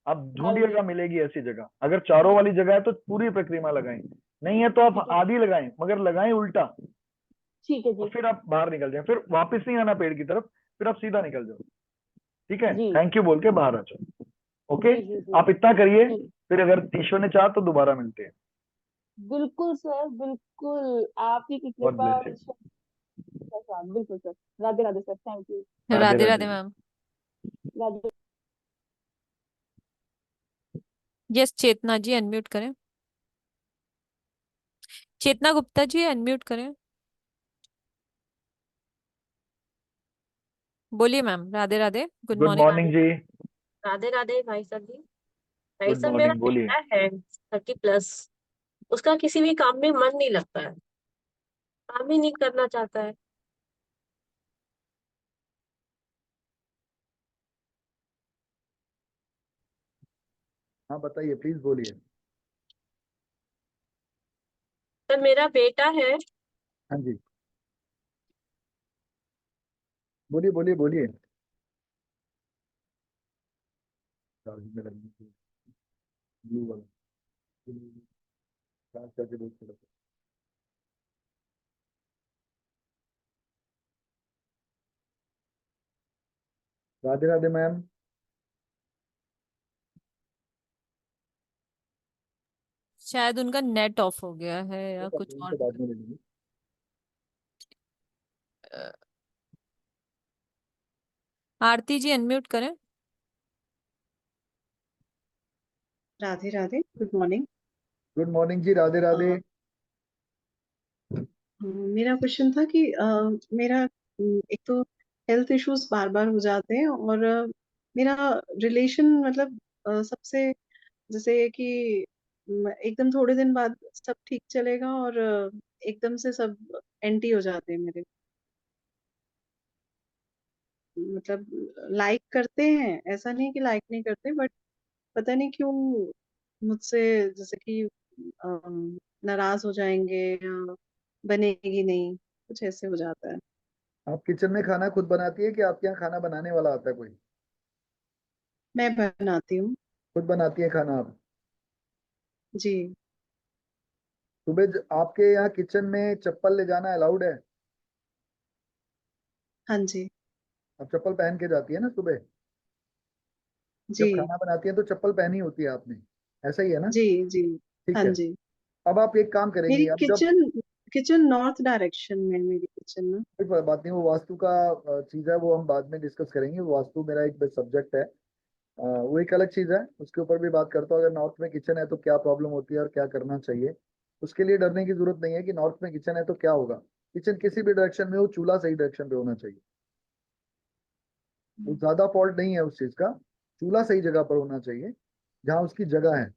आप हाँ जी। ढूंढिएगा मिलेगी ऐसी जगह। अगर चारों वाली जगह है तो पूरी परिक्रमा लगाएं, नहीं है तो आप ठीक है। आधी लगाएं, मगर लगाएं उल्टा। ठीक है और जी। फिर आप बाहर निकल जाए, फिर वापस नहीं आना पेड़ की तरफ, फिर आप सीधा निकल जाओ। ठीक है, जी थैंक यू बोल के बाहर आ जाओ। ओके, जी जी जी आप इतना करिए, जी। फिर अगर ईश्वर ने चाहा तो दोबारा मिलते हैं। बिल्कुल सर बिल्कुल, आप ही की गॉड कृपा ब्लेस और यू। ईश्वर का साथ। बिल्कुल sir. Radhe Radhe sir, thank you. Radhe Radhe Radhe Radhe ji. Ma'am. Radhe. Yes, Chetna ji unmute करें। चेतना गुप्ता जी अनम्यूट करें। बोलिए ma'am. Radhe Radhe, good good morning. Morning जी। राधे राधे भाई साहब जी। भाई गुड साहब मेरा मॉर्निंग, बोलिए। बेटा है 30+। उसका किसी भी काम में मन नहीं लगता है, काम ही नहीं करना चाहता है। हाँ बताइए, प्लीज बोलिए। तो मेरा बेटा है। हाँ जी, बोलिए बोलिए बोलिए। चार्जिंग में लगनी चाहिए, ब्लू वाला, चार्ज करके दो थोड़ा सा। राधे राधे मैम। शायद उनका नेट ऑफ हो गया है या देखो, कुछ फोन और। से बाद में ले लेंगे। अ, आरती जी अनम्यूट करें। Radhe Radhe, good morning. Good morning जी, राधे राधे। मेरा क्वेश्चन था कि मेरा एक तो हेल्थ इश्यूज बार बार हो जाते हैं। और मेरा रिलेशन मतलब सबसे, जैसे कि एकदम थोड़े दिन बाद सब ठीक चलेगा और एकदम से सब एंटी हो जाते हैं मेरे, मतलब लाइक करते हैं, ऐसा नहीं कि लाइक नहीं करते, बट पता नहीं क्यों मुझसे जैसे कि नाराज हो जाएंगे या बनेगी नहीं, कुछ ऐसे हो जाता है। आप किचन में खाना खुद बनाती है कि आपके यहाँ खाना बनाने वाला आता है कोई? मैं बनाती हूँ। खुद बनाती है खाना आप? जी। सुबह आपके यहाँ किचन में चप्पल ले जाना अलाउड है? हाँ जी। आप चप्पल पहन के जाती है ना सुबह? जब जी। खाना बनाती है तो चप्पल पहनी होती है आपने, ऐसा ही है ना? जी। जी। ठीक हाँ है। जी। अब आप एक काम मेरी करेंगी, अब जब किचन किचन नॉर्थ डायरेक्शन में है, मेरी किचन ना। कोई बात नहीं, वो वास्तु का चीज है, वो हम बाद में डिस्कस करेंगे। वो वास्तु मेरा एक सब्जेक्ट है, वो एक अलग चीज है, उसके ऊपर भी बात करता हूँ। अगर नॉर्थ में किचन है तो क्या प्रॉब्लम होती है और क्या करना चाहिए। उसके लिए डरने की जरूरत नहीं है कि नॉर्थ में किचन है तो क्या होगा। किचन किसी भी डायरेक्शन में हो, चूल्हा सही डायरेक्शन पे होना चाहिए। वो ज्यादा फॉल्ट नहीं है उस चीज का। चूल्हा सही जगह पर होना चाहिए, जहाँ उसकी जगह है।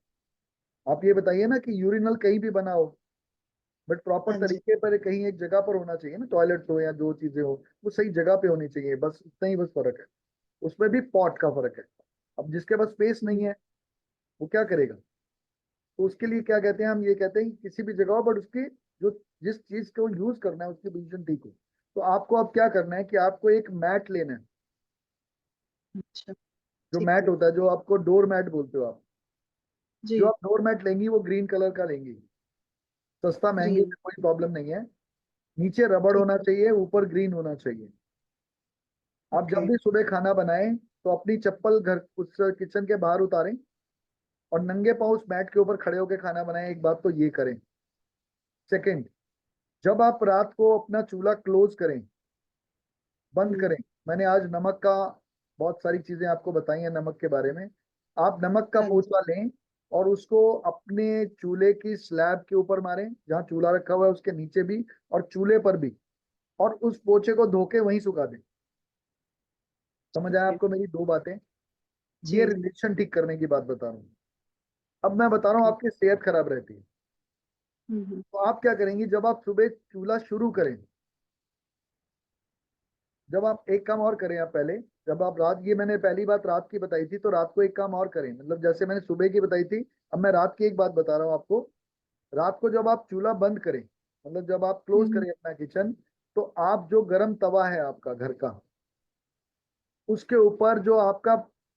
आप ये बताइए ना कि यूरिनल कहीं भी बना हो, बट प्रॉपर हाँ जी। तरीके पर कहीं एक जगह पर होना चाहिए ना, टॉयलेट हो या जो चीजें हो, वो सही जगह पे होनी चाहिए। बस इतना ही बस फर्क है। उसमें भी पॉट का फर्क है। अब जिसके पास स्पेस नहीं है वो क्या करेगा? तो उसके लिए क्या कहते हैं, हम ये कहते हैं कि किसी भी जगह हो, बट उसकी जो जिस चीज को यूज करना है उसकी पोजीशन ठीक हो। तो आपको अब क्या करना है कि आपको एक मैट लेना है। अच्छा। जो ठीक मैट है। होता है, जो आपको डोर मैट बोलते हो आप, जो जी। आप डोर मैट लेंगी वो ग्रीन कलर का लेंगी। सस्ता महंगे ग्रीन। में कोई प्रॉब्लम नहीं है। नीचे रबड़ ठीक होना है। चाहिए, ऊपर ग्रीन होना चाहिए। आप ओके। जब भी सुबह खाना बनाएं तो अपनी चप्पल घर उस किचन के बाहर उतारें और नंगे पांव उस मैट के ऊपर खड़े होकर खाना बनाएं। एक बात तो ये करें। सेकंड, जब आप रात को अपना चूल्हा क्लोज करें, बंद हम्म। करें, मैंने आज नमक का बहुत सारी चीजें आपको बताई हैं नमक के बारे में। आप नमक का हाँ जी। पोछा लें और उसको अपने चूल्हे की स्लैब के ऊपर मारें, जहाँ चूल्हा रखा हुआ है उसके नीचे भी और चूल्हे पर भी, और उस पोछे को धो के वहीं सुखा दें। समझ आया ठीक है। आपको मेरी दो बातें? ये जी। रिलेशन ठीक करने की बात बता रहा हूँ। अब मैं बता रहा हूँ ओके। आपकी सेहत खराब रहती है, हम्म। तो आप क्या करेंगी जब आप सुबह चूल्हा शुरू करें। जब आप एक काम और करें, आप पहले, जब आप रात, ये मैंने पहली बात रात की बताई थी, तो रात को एक काम और करें, मतलब जैसे मैंने सुबह की बताई थी, अब मैं रात की एक बात बता रहा हूँ आपको। रात को जब आप चूल्हा बंद करें, मतलब जब आप क्लोज हम्म। करें अपना किचन, तो आप जो गरम तवा है आपका घर का, उसके ऊपर जो आपका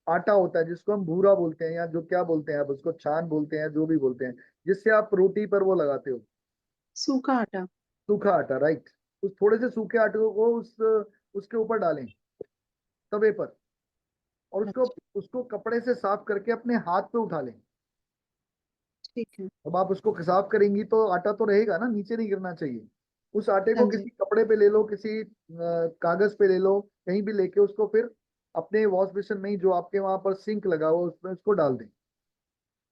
आटा होता है, जिसको हम भूरा बोलते हैं या जो क्या बोलते हैं, आप उसको छान बोलते हैं, जो भी बोलते हैं, जिससे आप रोटी पर वो लगाते हो, सूखा आटा। सूखा आटा, राइट। उस थोड़े से सूखे आटे को उस उसके ऊपर डालें, तवे पर, और उसको अच्छा। उसको कपड़े से साफ करके अपने हाथ पे उठा लें। ठीक है। अब आप उसको साफ करेंगी तो आटा तो रहेगा ना, नीचे नहीं गिरना चाहिए। उस आटे हाँ को जी। किसी कपड़े पे ले लो, किसी कागज पे ले लो, कहीं भी लेके उसको फिर अपने वॉश बेसिन में ही, जो आपके वहां पर सिंक लगा हुआ उसमें उसको डाल दें,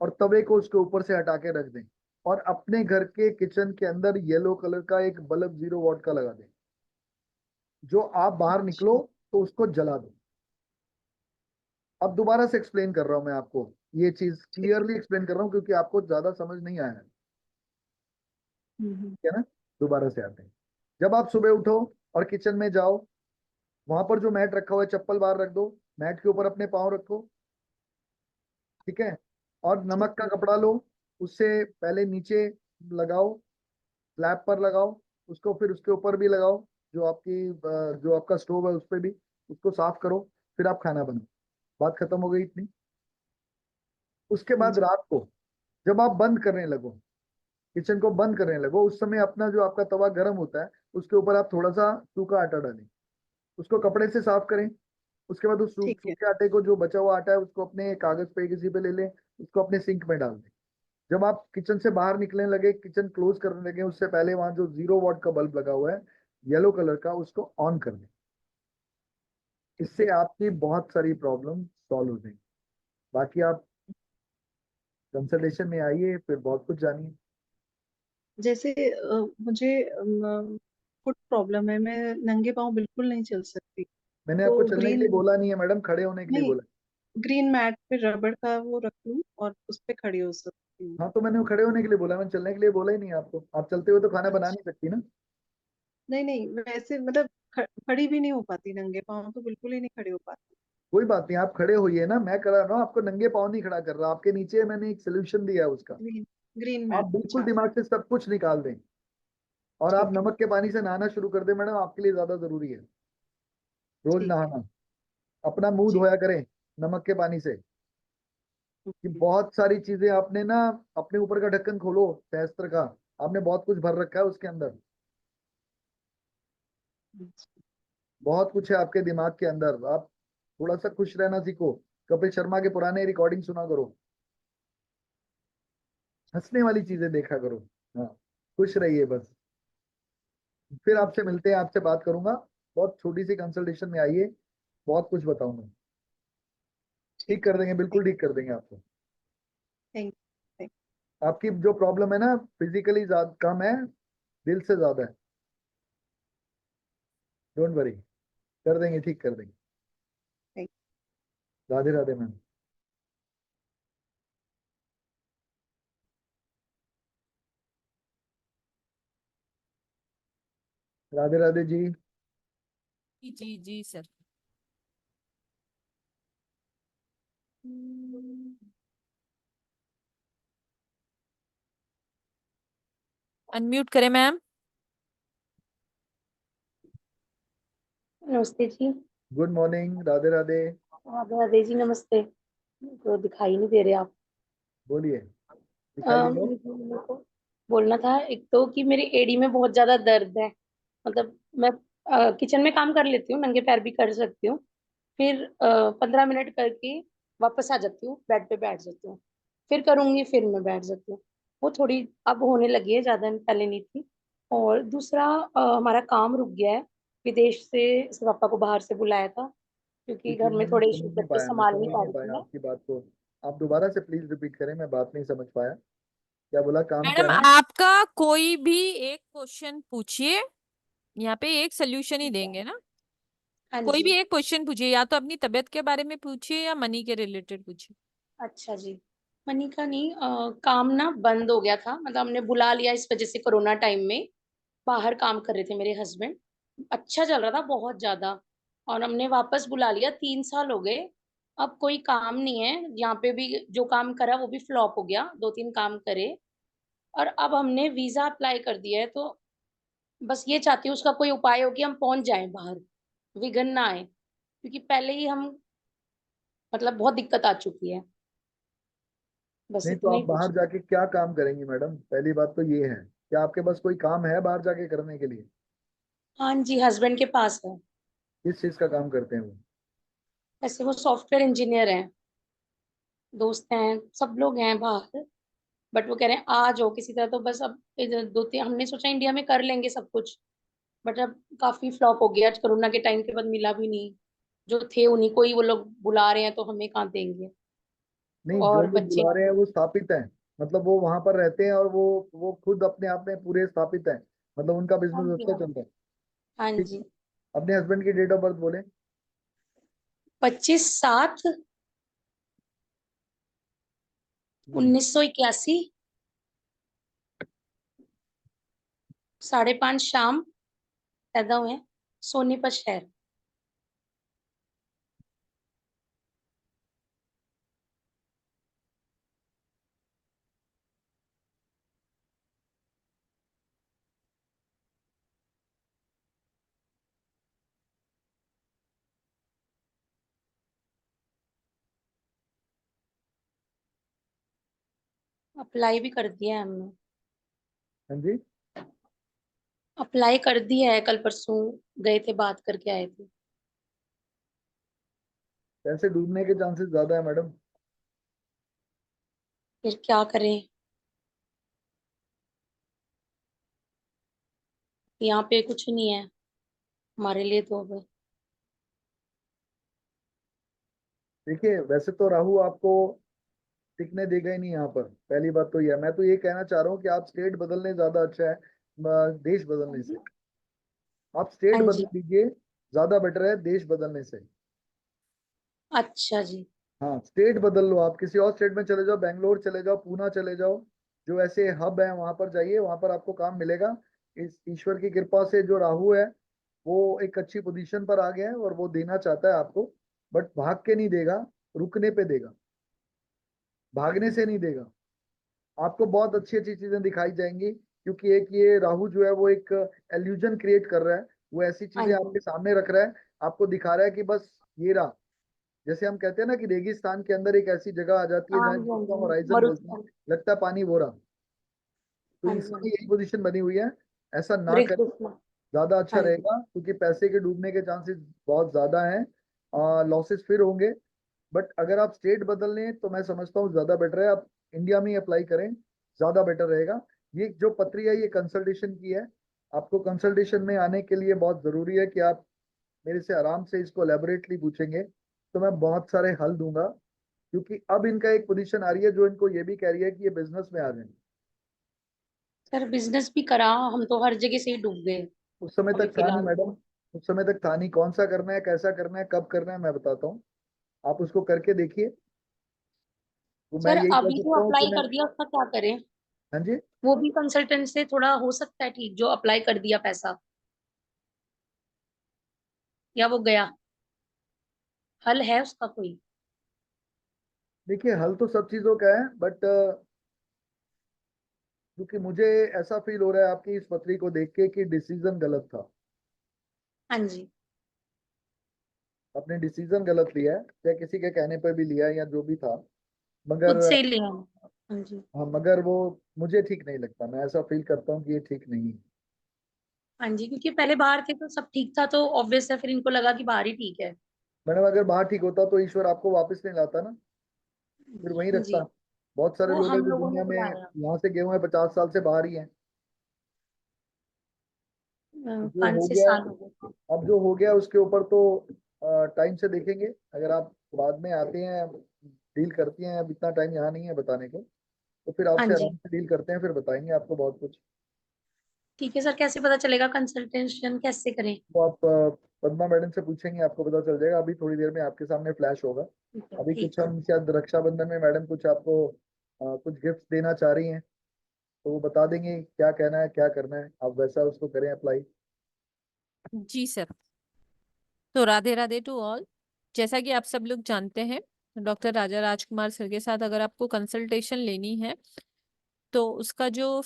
और तवे को उसके ऊपर से हटा के रख दें। और अपने घर के किचन के अंदर येलो कलर का एक बल्ब 0 वॉट का लगा दें। जो आप बाहर निकलो अच्छा। तो उसको जला दो। अब दोबारा से एक्सप्लेन कर रहा हूं मैं आपको, ये चीज ठीक है। क्लियरली एक्सप्लेन कर रहा हूँ क्योंकि आपको ज्यादा समझ नहीं आया है। हम्म। ठीक है ना? दोबारा से आते हैं। जब आप सुबह उठो और किचन में जाओ, वहां पर जो मैट रखा हुआ है, चप्पल बाहर रख दो, मैट के ऊपर अपने पाँव रखो। ठीक है? और ठीक नमक का है। कपड़ा लो, उससे पहले नीचे लगाओ, स्लैब पर लगाओ, उसको फिर उसके ऊपर भी लगाओ, जो आपका स्टोव है उस पर भी, उसको साफ करो। फिर आप खाना बनाओ। बात खत्म हो गई इतनी। उसके हाँ बाद जी। रात को जब आप बंद करने लगो, किचन को बंद करने लगो, उस समय अपना जो आपका तवा गर्म होता है, उसके ऊपर आप थोड़ा सा सूखा आटा डालें, उसको कपड़े से साफ करें। उसके बाद उस ठीक है। सूखे आटे को, जो बचा हुआ आटा है, उसको अपने कागज पे किसी पे ले लें, उसको अपने सिंक में डाल दें। जब आप किचन से बाहर निकलने लगे, किचन क्लोज करने लगे, उससे पहले वहां जो 0 वॉट का बल्ब लगा हुआ है येलो कलर का, उसको ऑन कर दें। ठीक इससे है। आपकी बहुत सारी प्रॉब्लम सॉल्व हो जाएगी। बाकी आप कंसल्टेशन में आइए, फिर बहुत कुछ जानिए। जैसे मुझे फुट प्रॉब्लम है, मैं नंगे पाँव बिल्कुल नहीं चल सकती। मैंने तो आपको चलने के लिए ग्रीन, बोला नहीं है मैडम, खड़े होने के लिए नहीं, बोला। ग्रीन मैट पे रबड़ का वो रख लूं और उस पे खड़ी हो सकती हूँ। हाँ तो मैंने वो खड़े होने के लिए बोला, मैंने चलने के लिए बोला ही नहीं आपको। आप चलते हुए तो खाना बना अच्छा, नहीं सकती ना। नहीं नहीं, वैसे मतलब खड़ी भी नहीं हो पाती, नंगे पाँव तो बिल्कुल ही नहीं खड़ी हो पाती। कोई बात नहीं, आप खड़े होइए ना, मैं करा रहा हूँ आपको, नंगे पाँव नहीं खड़ा कर रहा। आपके नीचे मैंने एक सोल्यूशन दिया है उसका। ग्रीन, ग्रीन आप मैट, बिल्कुल अच्छा दिमाग से सब कुछ निकाल दें और आप ठीक है, नमक के पानी से नहाना शुरू कर दें मैडम, आपके लिए ज्यादा जरूरी है। रोज ठीक है नहाना, अपना मुंह जी, धोया करें नमक के पानी से। कि ओके, बहुत सारी चीजें आपने ना, अपने ऊपर का ढक्कन खोलो सहस्त्र का, आपने बहुत कुछ भर रखा है उसके अंदर। बहुत कुछ है आपके दिमाग के अंदर। आप थोड़ा सा खुश रहना सीखो। कपिल शर्मा के पुराने रिकॉर्डिंग सुना करो, हंसने वाली चीजें देखा करो। हाँ, खुश रहिए बस। फिर थैंक आपसे मिलते हैं, आपसे बात करूंगा। बहुत छोटी सी कंसल्टेशन में आइए, बहुत कुछ बताऊंगा। ठीक, ठीक कर देंगे, थैंक बिल्कुल ठीक कर देंगे आपको। थैंक थैंक आपकी जो प्रॉब्लम है ना, फिजिकली कम है, दिल से ज्यादा है। डोंट वरी, कर देंगे, ठीक कर देंगे। Thank Radhe Radhe ma'am. राधे राधे जी। जी जी जी सर। अनम्यूट करें मैम। नमस्ते जी। Good morning, Radhe Radhe. राधे राधे जी, नमस्ते। तो दिखाई नहीं दे रहे आप। बोलिए, दिखाई दो। मेरे को बोलना था एक तो कि मेरी एड़ी में बहुत ज्यादा दर्द है। मतलब मैं किचन में काम कर लेती हूँ, नंगे पैर भी कर सकती हूँ। फिर 15 मिनट करके वापस आ जाती हूँ, बेड पे बैठ जाती हूँ। फिर करूंगी, फिर मैं बैठ जाती हूँ। वो थोड़ी अब होने लगी है, ज्यादा पहले नहीं थी। और दूसरा, हमारा काम रुक गया है। विदेश से पापा को बाहर से बुलाया था, क्योंकि देखिए घर में मैंने थोड़े समझ इश्यूज नहीं बच्चे पाया, मैं संभाल नहीं समझ पा नहीं रही थी पाया मैं। आपकी बात को। आप दोबारा से प्लीज रिपीट करें, मैं बात नहीं समझ पाया। क्या बोला, काम क्या मैडम है? आपका कोई भी एक क्वेश्चन पूछिए, यहाँ पे एक सोल्यूशन ही ठीक है। देंगे ना। हाँ कोई भी जी। एक क्वेश्चन पूछिए, या तो अपनी तबीयत के बारे में पूछिए या मनी के रिलेटेड पूछिए। अच्छा जी। मनी का नहीं, काम ना बंद हो गया था, मतलब हमने बुला लिया इस वजह से। कोरोना टाइम में बाहर काम कर रहे थे मेरे हस्बैंड, अच्छा चल रहा था बहुत ज्यादा। और हमने वापस बुला लिया, 3 साल हो गए। अब कोई काम नहीं है यहाँ पे भी। जो काम करा वो भी फ्लॉप हो गया, 2-3 काम करे। और अब हमने वीजा अप्लाई कर दिया है, तो बस ये चाहती हूँ उसका कोई उपाय हो कि हम पहुंच जाएं बाहर, विघन ना आए। क्योंकि पहले ही हम, मतलब बहुत दिक्कत आ चुकी है। बस नहीं तो इतना आप ही पूछ। बाहर जाके क्या काम करेंगी मैडम? पहली बात तो ये है, क्या आपके पास कोई काम है बाहर जाके करने के लिए? हाँ जी, हस्बैंड के पास है। किस चीज का काम करते हैं वो? वैसे वो सॉफ्टवेयर इंजीनियर हैं। दोस्त हैं, सब लोग हैं बाहर। बट वो कह रहे हैं आ जाओ किसी तरह। तो बस अब इधर 2-3 हमने सोचा इंडिया में कर लेंगे सब कुछ। बट अब काफी फ्लॉप हो गया, कोरोना के टाइम के बाद मिला भी नहीं। जो थे उन्हीं को ही वो लोग बुला रहे हैं, तो हमें कहाँ देंगे। नहीं, जो और लोग बच्चे। बुला रहे हैं वो स्थापित हैं, मतलब वो वहां पर रहते हैं और वो खुद अपने आप में पूरे स्थापित हैं, मतलब उनका हाँ बिजनेस जी, अच्छा हाँ। चलता है। हाँ ठीक है। जी। अपने हस्बैंड की डेट ऑफ बर्थ बोले। 25/7/1981। हम्म, 5:30 शाम पैदा हुए हैं, सोनीपत शहर। अप्लाई भी कर दिया है हमने। हाँ जी। अप्लाई कर दिया है, कल परसों गए थे, बात करके आए थे। पैसे डूबने के चांसेस ज्यादा है मैडम। फिर क्या करें। यहाँ पे कुछ नहीं है हमारे लिए तो अब। देखिए वैसे तो राहु आपको टिकने देगा ही नहीं यहाँ पर, पहली बात तो यह। मैं तो ये कहना चाह रहा हूँ कि आप स्टेट बदलने ज्यादा अच्छा है देश बदलने से। आप स्टेट हाँ बदल जी। दीजिए, ज्यादा बेटर है देश बदलने से। अच्छा जी। हाँ, स्टेट बदल लो, आप किसी और स्टेट में चले जाओ, बैंगलोर चले जाओ, पूना चले जाओ, जो ऐसे हब है वहां पर जाइए, वहां पर आपको काम मिलेगा। इस ईश्वर की कृपा से जो राहु है वो एक अच्छी पोजीशन पर आ गया है और वो देना चाहता है आपको, बट भाग के नहीं देगा, रुकने पे देगा, भागने से नहीं देगा। आपको बहुत अच्छी अच्छी चीजें दिखाई जाएंगी, क्योंकि एक ये राहु जो है वो एक एल्यूजन क्रिएट कर रहा है, वो ऐसी हाँ चीजें जी। आपके सामने रख रहा है, आपको दिखा रहा है कि बस ये रहा। जैसे हम कहते हैं ना कि रेगिस्तान के अंदर एक ऐसी जगह आ जाती है हाँ जहाँ जी, हाँ जिसको हम जी, होराइजन बोलते हैं, मरुस्थल। लगता है पानी वो रहा। तो हाँ इस जी, हाँ समय यही जी, पोजीशन बनी हुई है, ऐसा ना ब्रिक्स करें, उसमें। ज्यादा अच्छा हाँ जी। रहेगा, क्योंकि पैसे के डूबने के चांसेस बहुत ज्यादा हैं, लॉसेस फिर होंगे। बट अगर आप स्टेट बदल लें तो मैं समझता हूँ ज्यादा बेटर है आप इंडिया में ही अप्लाई करें, ज्यादा बेटर रहेगा। ये जो पत्री है ये कंसल्टेशन की है, आपको कंसल्टेशन में आने के लिए बहुत जरूरी है कि आप मेरे से आराम से इसको एलेबोरेटली पूछेंगे तो मैं बहुत सारे हल दूंगा, क्योंकि अब इनका एक पोजीशन आ रही है जो इनको ये भी कह रही है कि ये बिजनेस में आ जाए। सर बिजनेस भी करा, हम तो हर जगह से ही डूब गए उस समय अभी तक था नहीं फिलहाल मैडम, तो। उस समय तक था नहीं, कौन सा करना है, कैसा करना है, कब करना है, मैं बताता हूँ, आप उसको करके देखिए। तो मैं सर यही कह अभी जो सकता हूँ कि अप्लाई मैं, कर दिया उसका क्या करें? हाँ जी, वो भी कंसल्टेंट से थोड़ा हो सकता है ठीक, जो अप्लाई कर दिया पैसा, या वो गया? हल है उसका कोई? देखिए हल तो सब चीजों का है, बट क्योंकि मुझे ऐसा फील हो रहा है आपकी इस पत्री को देख के कि डिसीजन गलत था, हाँ जी। आपने डिसीजन गलत लिया है, या किसी के कहने पर भी लिया है या जो भी था, खुद मगर से ही लिया। हाँ जी। हाँ, मगर वो मुझे ठीक नहीं लगता, मैं ऐसा फील करता हूँ कि ये ठीक नहीं है। हाँ जी, क्योंकि पहले बाहर थे तो सब ठीक था, तो ऑब्वियस है फिर इनको लगा कि बाहर ही ठीक है। मैडम अगर बाहर ठीक होता तो ईश्वर आपको वापस नहीं लाता ना, फिर वहीं हाँ रखता। जी। बहुत सारे वो लोग हैं हम जो लोगों ने दुनिया में बुलाया। यहाँ से गए हुए हैं, 50 साल से बाहर ही हैं। जो पाँच हो छह गया, साल हो गए। अब जो हो गया उसके ऊपर तो टाइम से देखेंगे। अगर आप बाद में आते हैं, डील करती हैं, अब इतना टाइम यहाँ नहीं है बताने को, तो फिर हाँ आपसे जी। आराम से डील करते हैं, फिर बताएंगे आपको बहुत कुछ। ठीक है सर, कैसे पता चलेगा, कंसल्टेशन कैसे करें? तो आप पद्मा मैडम से पूछेंगे, आपको पता चल जाएगा, अभी थोड़ी देर में आपके सामने फ्लैश होगा। ठीक है, अभी ठीक कुछ है। हम शायद रक्षाबंधन में मैडम कुछ आपको कुछ गिफ्ट देना चाह रही हैं, तो वो बता देंगे क्या कहना है, क्या करना है, आप वैसा उसको करें अप्लाई। जी सर। तो राधे राधे टू ऑल। जैसा कि आप सब लोग जानते हैं, डॉक्टर राजा राजकुमार सर के साथ अगर आपको कंसल्टेशन लेनी है तो उसका जो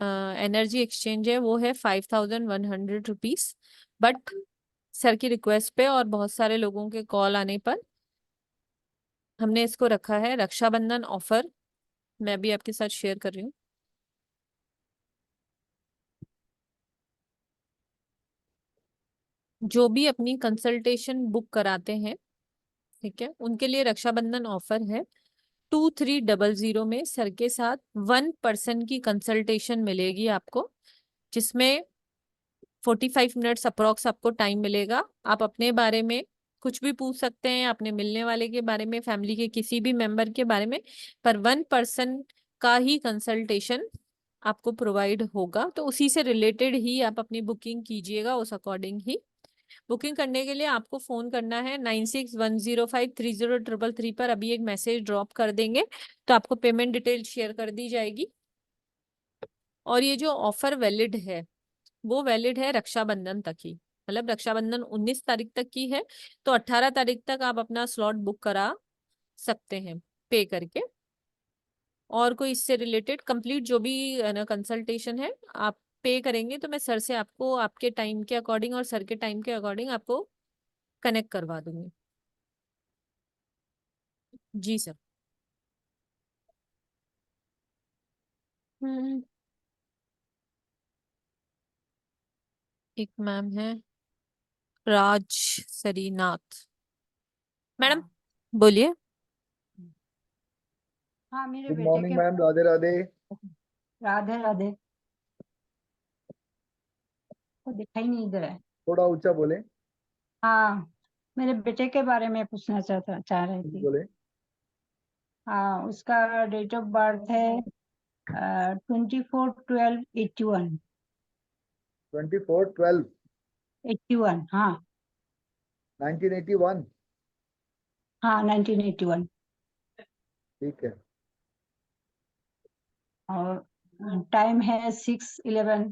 एनर्जी एक्सचेंज है वो है 5100 रुपीज। बट सर की रिक्वेस्ट पे और बहुत सारे लोगों के कॉल आने पर हमने इसको रखा है रक्षाबंधन ऑफर। मैं भी आपके साथ शेयर कर रही हूँ। जो भी अपनी कंसल्टेशन बुक कराते हैं, ठीक है, उनके लिए रक्षाबंधन ऑफर है। 2300 में सर के साथ 1 पर्सन की कंसल्टेशन मिलेगी आपको, जिसमें 45 मिनट्स अप्रोक्स आपको टाइम मिलेगा। आप अपने बारे में कुछ भी पूछ सकते हैं, अपने मिलने वाले के बारे में, फैमिली के किसी भी मेंबर के बारे में, पर 1 पर्सन का ही कंसल्टेशन आपको प्रोवाइड होगा। तो उसी से रिलेटेड ही आप अपनी बुकिंग कीजिएगा, उस अकॉर्डिंग ही। बुकिंग करने के लिए आपको फोन करना है 9610530333 पर। अभी एक मैसेज ड्रॉप कर देंगे तो आपको पेमेंट डिटेल शेयर कर दी जाएगी। और ये जो ऑफर वैलिड है वो वैलिड है रक्षाबंधन तक ही, मतलब रक्षाबंधन 19 तारीख तक की है, तो 18 तारीख तक आप अपना स्लॉट बुक करा सकते हैं पे करके। और कोई इससे रिलेटेड कंप्लीट जो भी ना कंसल्टेशन है आप पे करेंगे तो मैं सर से आपको आपके टाइम के अकॉर्डिंग और सर के टाइम के अकॉर्डिंग आपको कनेक्ट करवा दूंगी। जी सर। हम्म। एक मैम है राजसरीनाथ। मैडम हाँ बोलिए। हाँ, मेरे गुड बेटे मॉर्निंग के मैम, राधे राधे। राधे राधे को दिखाई नहीं इधर है। थोड़ा ऊंचा बोले। हाँ, मेरे बेटे के बारे में पूछना चाह रही जी थी। बोले। हाँ, उसका डेट ऑफ बर्थ है 24/12/81। 24/12। 81, हाँ। 1981। हाँ 1981। ठीक है। और टाइम है 6:11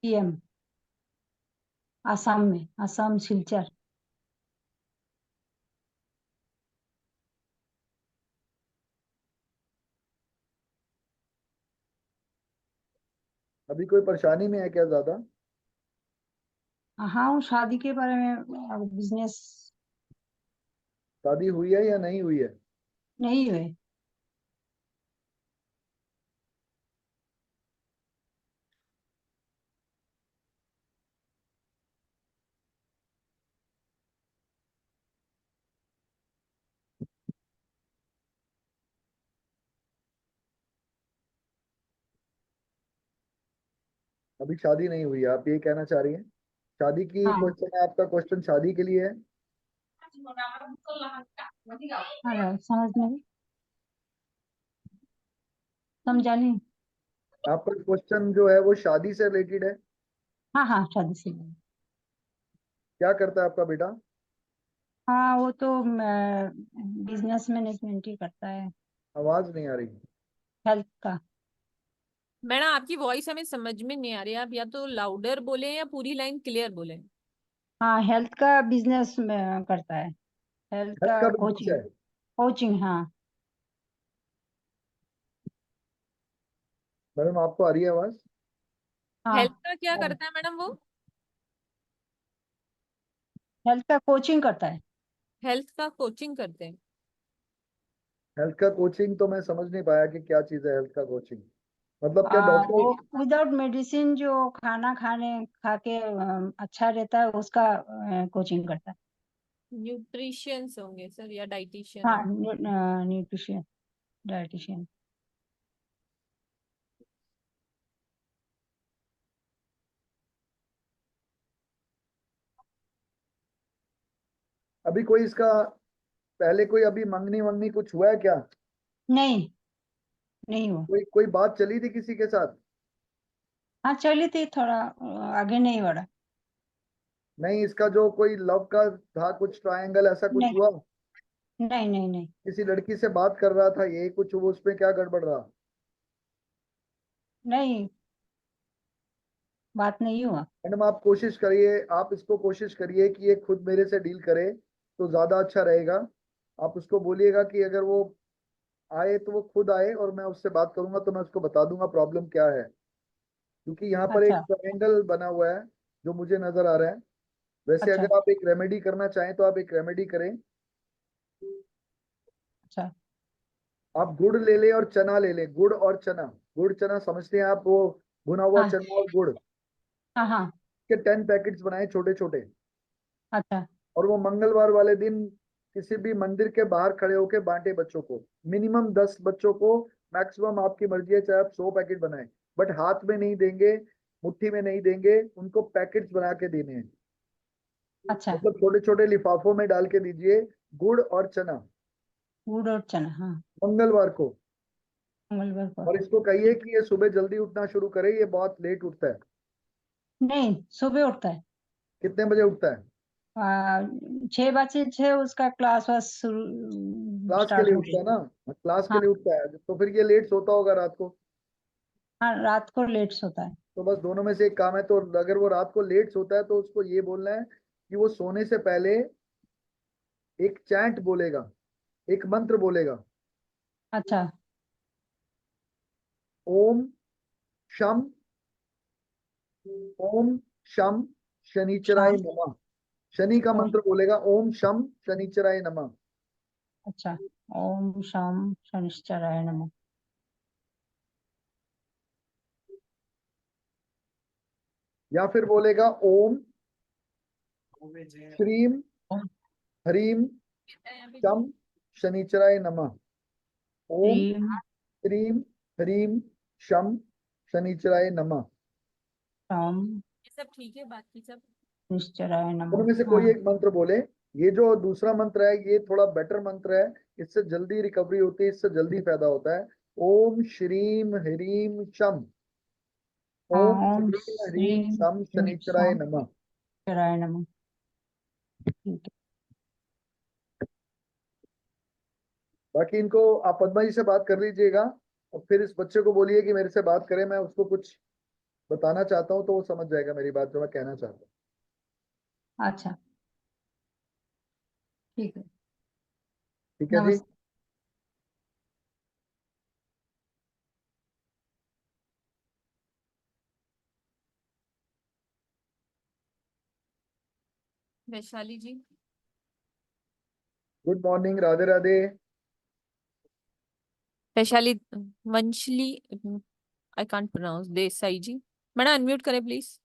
PM, आसाम में, आसाम सिलचर। अभी कोई परेशानी में है क्या ज्यादा? हाँ वो शादी के बारे में, बिजनेस शादी हुई है या नहीं हुई है? नहीं हुए। अभी शादी नहीं हुई है, आप ये कहना चाह रही हैं? शादी की हाँ क्वेश्चन है आपका, क्वेश्चन शादी के लिए है? हाँ, समझ में समझा नहीं। आपका क्वेश्चन जो है वो शादी से रिलेटेड है? हाँ हाँ शादी से। क्या करता है आपका बेटा? हाँ वो तो बिजनेस मैनेजमेंट ही करता है, आवाज नहीं आ रही। हेल्थ का। मैडम आपकी वॉइस हमें समझ में नहीं आ रही, आप या तो लाउडर बोले या पूरी लाइन क्लियर बोले। हाँ हेल्थ का बिजनेस में करता है, हेल्थ हेल्थ का का बिजनेस कोचिंग। है? कोचिंग हाँ। मैडम आपको आ रही है आवाज? हेल्थ हाँ का क्या करता है मैडम वो? हेल्थ का कोचिंग करता है। हेल्थ का कोचिंग करते हैं। हेल्थ का कोचिंग तो मैं समझ नहीं पाया कि क्या चीज है हेल्थ का कोचिंग। मतलब क्या डॉक्टर? वो विदाउट मेडिसिन जो खाना खा के अच्छा रहता है, उसका कोचिंग करता है। न्यूट्रिशियंस होंगे सर या डाइटिशियन हाँ होंगे। Nutrition, dietitian. अभी कोई इसका पहले कोई अभी मंगनी वंगनी कुछ हुआ है क्या? नहीं नहीं हुआ। कोई कोई बात चली थी किसी के साथ? हाँ चली थी, थोड़ा आगे नहीं बढ़ा। नहीं, इसका जो कोई लव का था कुछ ट्रायंगल ऐसा कुछ नहीं हुआ? नहीं नहीं नहीं किसी लड़की से बात कर रहा था ये कुछ, वो उसमें क्या गड़बड़ रहा? नहीं, बात नहीं हुआ। मैडम आप कोशिश करिए, आप इसको कोशिश करिए कि ये खुद मेरे से डील करे तो ज्यादा अच्छा रहेगा। आप उसको बोलिएगा कि अगर वो आए तो वो खुद आए और मैं उससे बात करूंगा तो मैं उसको बता दूंगा प्रॉब्लम क्या है। क्योंकि यहाँ पर एक अच्छा ट्रायंगल बना हुआ है जो मुझे नजर आ रहा है। वैसे अच्छा अगर आप एक रेमेडी करना चाहें तो आप एक रेमेडी करें। अच्छा। आप गुड़ ले लें और चना ले लें, गुड़ और चना। गुड़ चना समझते हैं आप, वो भुना हुआ हाँ चना और गुड़ हाँ हाँ। के 10 पैकेट्स बनाए छोटे छोटे। अच्छा और वो मंगलवार वाले दिन किसी भी मंदिर के बाहर खड़े होके बांटे बच्चों को, मिनिमम 10 बच्चों को। मैक्सिमम आपकी मर्जी है, चाहे आप 100 पैकेट बनाएं, बट हाथ में नहीं देंगे, मुट्ठी में नहीं देंगे, उनको पैकेट्स बना के देने हैं। अच्छा। मतलब छोटे छोटे लिफाफों में डाल के दीजिए, गुड़ और चना, गुड़ और चना, हाँ मंगलवार को। मंगलवार को। और इसको कहिए कि ये सुबह जल्दी उठना शुरू करे, ये बहुत लेट उठता है। नहीं, सुबह उठता है। कितने बजे उठता है? 6 बजे उसका क्लास वास क्लास के स्टार्ट लिए होगी। उठता है ना, क्लास के हाँ लिए उठता है, तो फिर ये लेट सोता होगा रात को। हाँ रात को लेट सोता है। तो बस दोनों में से एक काम है। तो अगर वो रात को लेट सोता है तो उसको ये बोलना है कि वो सोने से पहले एक चैंट बोलेगा, एक मंत्र बोलेगा। अच्छा ओम शम, ओम शम शनिचराय शाम। नमः। शनि का ओ, मंत्र बोलेगा, ओम शम शनिचराय नमः। अच्छा। ओम शाम शनिश्चराय नमः। या फिर बोलेगा ओम श्रीम ओम ह्रीम शम शनिचराय नमः। ओम श्रीम श्रीम ह्रीम शम शनिचराय नमः। शाम ये सब ठीक है, बाकी सब। शनिश्चराय दोनों नमः। में से कोई हाँ एक मंत्र बोले। ये जो दूसरा मंत्र है ये थोड़ा बेटर मंत्र है, इससे जल्दी रिकवरी होती है, इससे जल्दी फायदा होता है। ओम श्रीम ह्रीम शम, हाँ। ओम ओम श्रीम ह्रीम श्रीम शम श्रीम शनिचराय शाम नमः। शनिश्चराय नमः। बाकी इनको आप पद्मा जी से बात कर लीजिएगा और फिर इस बच्चे को बोलिए कि मेरे से बात करे, मैं उसको कुछ बताना चाहता हूँ तो वो समझ जाएगा मेरी बात जो मैं कहना चाहता हूँ। अच्छा, ठीक है। ठीक है जी। नमस्ते। Vaishali ji. Good morning, Radhe Radhe. Vaishali, Vanshali, I can't pronounce, Desai ji. Madam unmute करें please.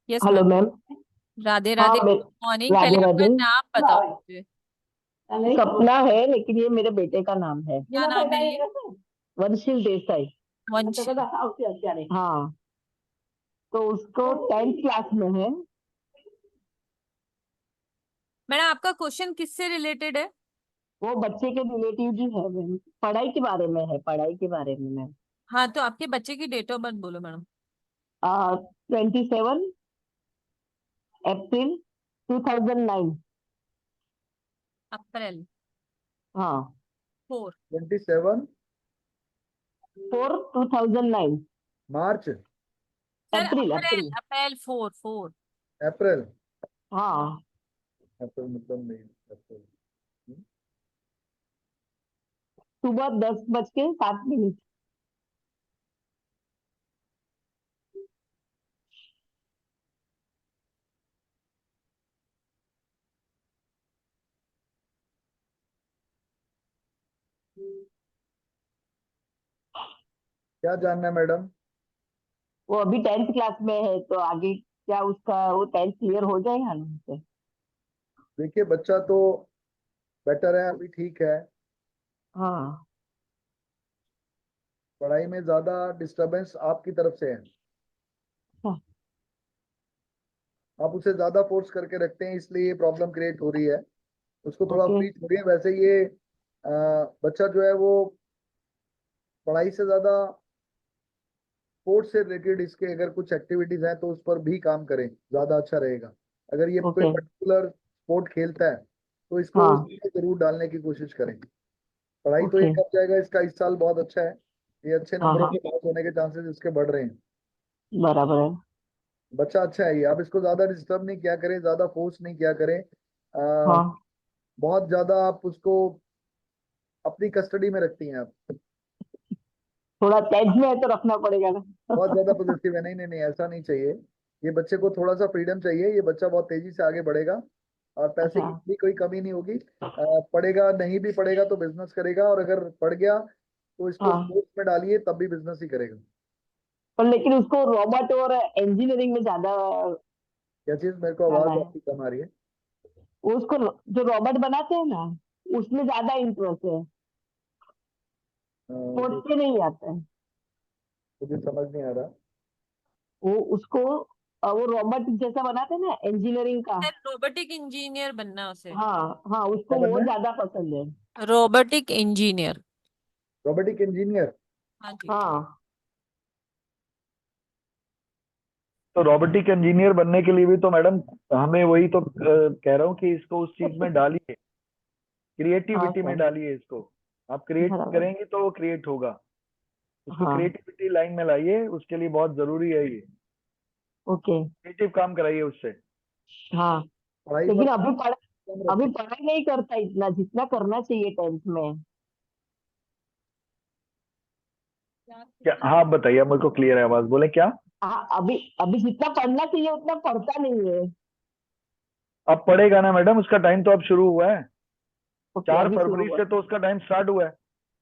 Yes hello ma'am. Ma'am. Radhe हाँ राधे, मैं मॉर्निंग। राधे पहले राधे। अपना नाम बताओ मुझे। सपना है लेकिन ये मेरे बेटे का नाम है, क्या नाम है ये? वंशिल देसाई। वंश। हाँ, तो उसको 10th क्लास में है। मैडम आपका क्वेश्चन किससे रिलेटेड है? वो बच्चे के रिलेटिव ही है मैम, पढ़ाई के बारे में है, पढ़ाई के बारे में मैम। हाँ, तो आपके बच्चे की डेट ऑफ बर्थ बोलो मैडम। 27 अप्रैल 2009। अप्रैल हाँ, 4। 27 4 2009। मार्च, सर अप्रैल अप्रैल, अप्रैल। अप्रैल 4। अप्रैल। हाँ, अप्रैल मतलब नहीं, अप्रैल। सुबह 10:07। क्या जानना है मैडम? वो अभी 10th क्लास में है, तो आगे क्या उसका वो 10th क्लियर हो जाएगा ना उससे? देखिए बच्चा तो बेटर है, अभी ठीक है। हाँ। पढ़ाई में ज्यादा डिस्टरबेंस आपकी तरफ से है। हाँ, आप उसे ज्यादा फोर्स करके रखते हैं, इसलिए ये प्रॉब्लम क्रिएट हो रही है। उसको थोड़ा ओके फ्री छोड़िए। वैसे ये बच्चा जो है वो पढ़ाई से ज्यादा स्पोर्ट्स से रिलेटेड इसके अगर कुछ एक्टिविटीज हैं तो उस पर भी काम करें, ज्यादा अच्छा रहेगा। अगर ये कोई ओके। पर्टिकुलर स्पोर्ट खेलता है तो इसको हाँ, उसमें जरूर डालने की कोशिश करें। पढ़ाई तो ये ओके। कर जाएगा, इसका इस साल बहुत अच्छा है। ये अच्छे हाँ नंबरों हाँ, से पास होने के चांसेस इसके बढ़ रहे हैं। बराबर है। बच्चा अच्छा है ये, आप इसको ज्यादा डिस्टर्ब नहीं किया करें, ज्यादा फोर्स नहीं किया करें। हाँ, बहुत ज्यादा आप उसको अपनी कस्टडी में रखती हैं आप। थोड़ा 10th में है तो रखना पड़ेगा ना। बहुत ज्यादा पॉजिटिव है, नहीं नहीं नहीं, ऐसा नहीं चाहिए। ये बच्चे को थोड़ा सा फ्रीडम चाहिए। ये बच्चा बहुत तेजी से आगे बढ़ेगा और पैसे अच्छा। की भी कोई कमी नहीं होगी। पढ़ेगा, नहीं भी पढ़ेगा तो बिजनेस करेगा, और अगर पढ़ गया तो इसको हाँ, स्पोर्ट्स में डालिए तब भी बिजनेस ही करेगा। पर लेकिन उसको रॉबोट और इंजीनियरिंग में ज्यादा क्या चीज? मेरे को जाना आवाज है। आपकी कम आ रही है। वो उसको जो रॉबोट बनाते हैं ना, उसमें ज्यादा इंटरेस्ट है, स्पोर्ट्स मुझे में नहीं आता है। मुझे समझ नहीं आ रहा। वो उसको वो रॉबोट जैसा बनाते हैं ना इंजीनियरिंग का। सर रोबोटिक इंजीनियर बनना उसे। हाँ हाँ, क्या उसको वो बनना है? ज्यादा पसंद है। Robotic engineer. Robotic engineer. हाँ जी। हाँ, तो रोबोटिक इंजीनियर बनने के लिए भी तो मैडम हमें वही तो कह रहा हूँ कि इसको उस चीज में डालिए, हाँ क्रिएटिविटी में सर, डालिए इसको। आप क्रिएट बराबर। करेंगे तो वो क्रिएट होगा। उसको हाँ, क्रिएटिविटी लाइन में लाइए, उसके लिए बहुत जरूरी है ये। ओके। क्रिएटिव काम कराइए उससे। हाँ, पढ़ाई पर लेकिन कम अभी रखें। पढ़ाई नहीं करता इतना जितना करना चाहिए 10th में। क्या? हाँ आप बताइए, अब मेरे को क्लियर है आवाज, बोले क्या? हाँ, अभी अभी जितना पढ़ना चाहिए उतना पढ़ता नहीं है। अब पढ़ेगा ना मैडम, उसका टाइम तो अब शुरू हुआ है। ओके, 4 अभी शुरू फरवरी हुआ। से तो उसका टाइम स्टार्ट हुआ है।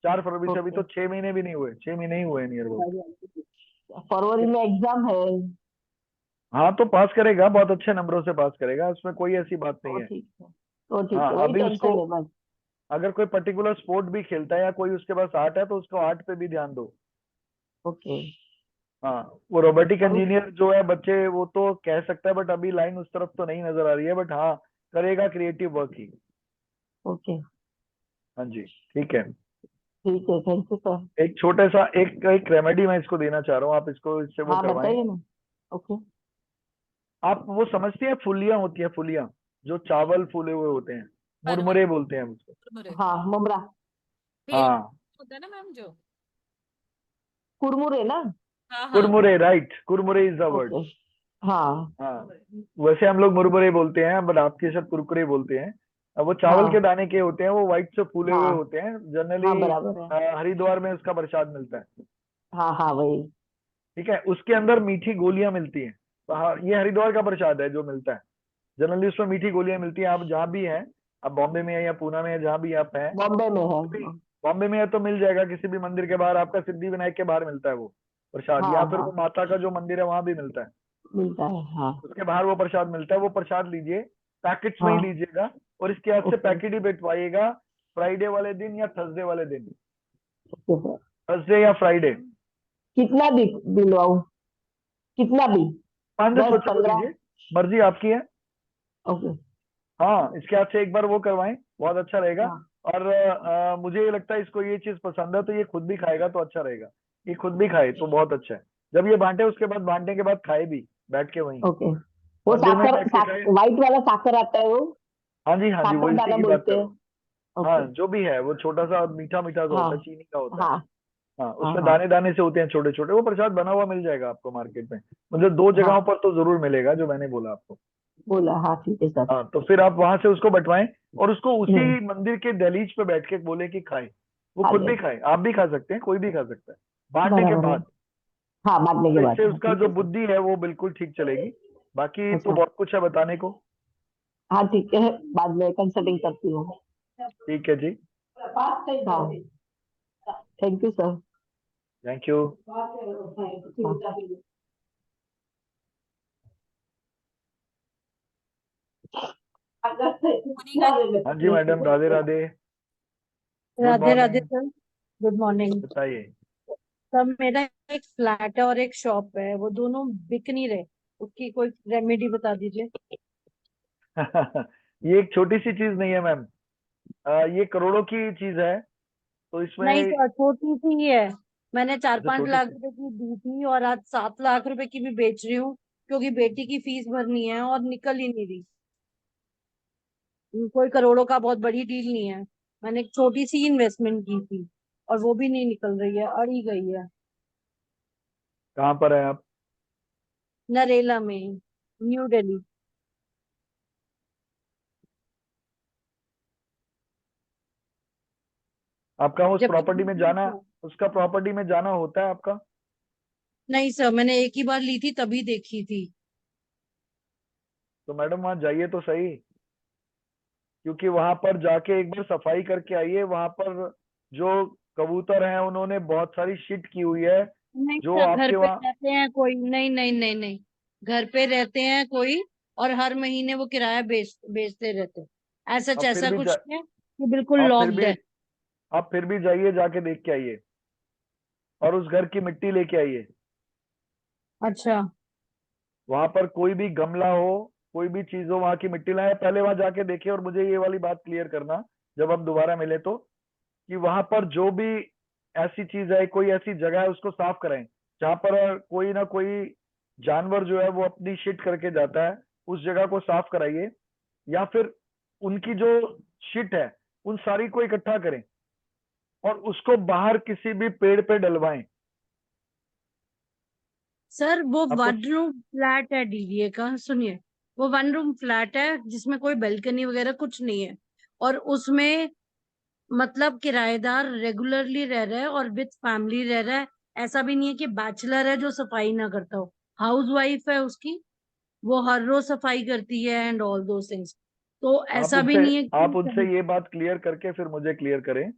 4 फरवरी से, अभी ओके, तो 6 महीने भी नहीं हुए, 6 महीने ही हुए नियर अबाउट। फरवरी में एग्जाम है। हाँ तो पास करेगा, बहुत अच्छे नंबरों से पास करेगा, उसमें कोई ऐसी बात नहीं तो है। ठीक है, तो ठीक हाँ है, वही अभी उसको टेंशन है बस। अगर कोई पर्टिकुलर स्पोर्ट भी खेलता है या कोई उसके पास आर्ट है तो उसको आर्ट पे भी ध्यान दो। ओके। हाँ, वो रोबोटिक और इंजीनियर जो है बच्चे वो तो कह सकता है, बट अभी लाइन उस तरफ तो नहीं नजर आ रही है, बट हाँ करेगा क्रिएटिव वर्क ही। ओके, हाँ जी, ठीक है। ठीक है, थैंक यू सर। एक छोटे सा एक एक रेमेडी मैं इसको देना चाह रहा हूँ, आप इसको इससे वो हाँ, करवाएं। बताइए ना। ओके। आप वो समझती हैं, फुलियां होती है, फुलियां जो चावल फूले हुए होते हैं, परवल, मुरमुरे बोलते हैं हम उसको। मुरमुरे, हाँ मुमरा, बेल हाँ होता है ना मैम जो। कुरमुरे ना। हाँ हाँ। कुरमुरे, right, kurmure is the word. Okay. हाँ हाँ, वैसे हम लोग मुरमुरे बोलते हैं, बट आपके सब कुरकुरे बोलते हैं। अब वो चावल के हाँ दाने के होते हैं, वो व्हाइट से फूले हुए हाँ होते हैं, हाँ जनरली बराबर है। हरिद्वार में उसका प्रसाद मिलता है। हाँ हाँ वही। ठीक है, उसके अंदर मीठी गोलियां मिलती हैं। तो हाँ, ये हरिद्वार का प्रसाद है जो मिलता है। जनरली उसमें मीठी गोलियां मिलती हैं। आप जहाँ भी हैं, आप बॉम्बे में है या पूना में है, जहाँ भी आप हैं, बॉम्बे में है। भी बॉम्बे में है तो मिल जाएगा, किसी भी मंदिर के बाहर आपका सिद्धि विनायक के बाहर मिलता है वो प्रसाद, हाँ या फिर वो हाँ माता का जो मंदिर है वहां भी मिलता है, मिलता है। हाँ उसके बाहर वो प्रसाद मिलता है। वो प्रसाद लीजिए, पैकेट्स में ही हाँ लीजिएगा, और इसके हाथ से ओके पैकेट ही बैठवाइएगा फ्राइडे वाले दिन या थर्सडे वाले दिन, ओके सर। थर्सडे या फ्राइडे। कितना दिलवाऊं, कितना भी? 500 10 चलो 15? लीजिए, मर्जी आपकी है। ओके। हाँ, इसके हाथ से एक बार वो करवाएं, बहुत अच्छा रहेगा। हाँ और मुझे ये लगता है इसको ये चीज पसंद है, तो ये खुद भी खाएगा तो अच्छा रहेगा। ये खुद भी खाए तो बहुत अच्छा है। जब ये बांटे, उसके बाद बांटने के बाद खाए भी बैठ के वहीं ओके। वो मंदिर में ही साकर बैठ के खाए। व्हाइट वाला साकर आता है वो, हाँ जी, हाँ जी, वो साकर इसी दाना की बात बोलते कर हैं। रहा हूँ। हाँ, ओके। जो भी है, वो छोटा सा मीठा मीठा सा हाँ होता है, चीनी का होता है। हाँ हाँ, हाँ उसमें हाँ दाने दाने से होते हैं छोटे छोटे। वो प्रसाद बना हुआ मिल जाएगा आपको मार्केट में, मतलब 2 जगहों हाँ पर तो जरूर मिलेगा जो मैंने बोला आपको। बोला। हाँ ठीक है सर। हाँ, तो फिर आप वहां से उसको बंटवाएं, और उसको उसी हम्म। मंदिर के दहलीज पे बैठ के बोले कि खाए। वो खा खुद ले। भी खाए, आप भी खा सकते हैं, कोई भी खा सकता है बांटने के बराबर है। बाद। हाँ बांटने के तो बाद। इससे हाँ उसका ठीक जो है सर। बुद्धि है वो बिल्कुल ठीक चलेगी। बाकी तो अच्छा। बहुत कुछ है बताने को। हाँ ठीक है, बाद में कंसल्टिंग करती हूँ। ठीक है जी, हाँ thank you sir. Thank you. Monika ji, हाँ जी madam, Radhe Radhe, good Radhe Radhe morning. Sir. Good morning. बताइए। सर मेरा एक फ्लैट है और एक शॉप है, वो दोनों बिक नहीं रहे, उसकी कोई रेमेडी बता दीजिए। ये एक छोटी सी चीज नहीं है मैम, ये करोड़ों की चीज है। तो नहीं इसमें सर, छोटी सी ही है। मैंने चार अच्छा, पांच छोटी लाख सी। रुपए की दी थी और आज 7 लाख रुपए की भी बेच रही हूँ, क्योंकि बेटी की फीस भरनी है और निकल ही नहीं रही। कोई करोड़ों का बहुत बड़ी डील नहीं है। मैंने एक छोटी सी इन्वेस्टमेंट की थी और वो भी नहीं निकल रही है, अड़ी गई है। कहाँ पर है आप? नरेला में, न्यू दिल्ली। आपका उस जबकि प्रॉपर्टी में जाना, उसका प्रॉपर्टी में जाना होता है आपका? नहीं सर, मैंने एक ही बार ली थी, तभी देखी थी। तो मैडम वहां जाइए तो सही, क्योंकि वहां पर जाके एक बार सफाई करके आइए। वहां पर जो कबूतर हैं उन्होंने बहुत सारी शिट की हुई है, नहीं जो सर, घर आपके पे वहाँ। रहते हैं कोई, नहीं नहीं नहीं नहीं, घर पे रहते हैं कोई, और हर महीने वो किराया बेचते रहते हैं। ऐसा आप फिर ऐसा भी कुछ नहीं है कि बिल्कुल आप फिर लॉक्ड भी है। आप फिर भी जाइए, जाके देख के आइए, और उस घर की मिट्टी लेके आइए। अच्छा। वहां पर कोई भी गमला हो, कोई भी चीज हो, वहां की मिट्टी लाए, पहले वहां जाके देखिए। और मुझे ये वाली बात क्लियर करना जब हम दोबारा मिले तो, कि वहां पर जो भी ऐसी चीज है, कोई ऐसी जगह है, उसको साफ कराएं जहां पर कोई ना कोई जानवर जो है वो अपनी शिट करके जाता है। उस जगह को साफ कराइए, या फिर उनकी जो शिट है उन सारी को इकट्ठा करें और उसको बाहर किसी भी पेड़ पे डलवाएं। सर वो आपको वन रूम फ्लैट है डीडीए का, सुनिए, वो वन रूम फ्लैट है जिसमें कोई बैल्कनी वगैरह कुछ नहीं है, और उसमें मतलब किराएदार रेगुलरली रह रहा है और विद फैमिली रह रहा है। ऐसा भी नहीं है कि बैचलर है जो सफाई ना करता हो, हाउस वाइफ है उसकी, वो हर रोज सफाई करती है एंड ऑल दो थिंग्स। तो आप ऐसा भी उनसे नहीं है आप कि उनसे ये बात क्लियर करके फिर मुझे क्लियर करें।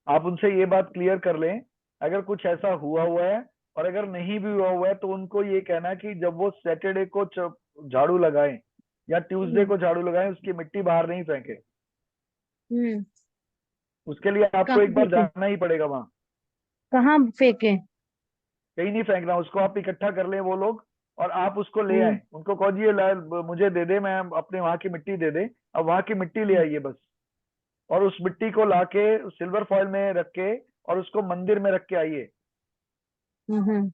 आप उनसे ये बात क्लियर कर लें, अगर कुछ ऐसा हुआ हुआ है, और अगर नहीं भी हुआ हुआ है तो उनको ये कहना कि जब वो सैटरडे को झाड़ू लगाएं या ट्यूसडे हम्म को झाड़ू लगाएं, उसकी मिट्टी बाहर नहीं फेंके। हम्म, उसके लिए आपको कहाँ एक बार फेंके, जाना ही पड़ेगा वहां। कहाँ फेंके? कहीं नहीं फेंकना उसको, आप इकट्ठा कर लें वो लोग, और आप उसको ले हम्म आए। उनको कहो जी ये मुझे दे दे, मैं अपने वहां की मिट्टी दे दे। अब वहां की मिट्टी ले आइए बस, और उस मिट्टी को लाके सिल्वर फॉइल में रख के और उसको मंदिर में रख के आइए। हम्म हम्म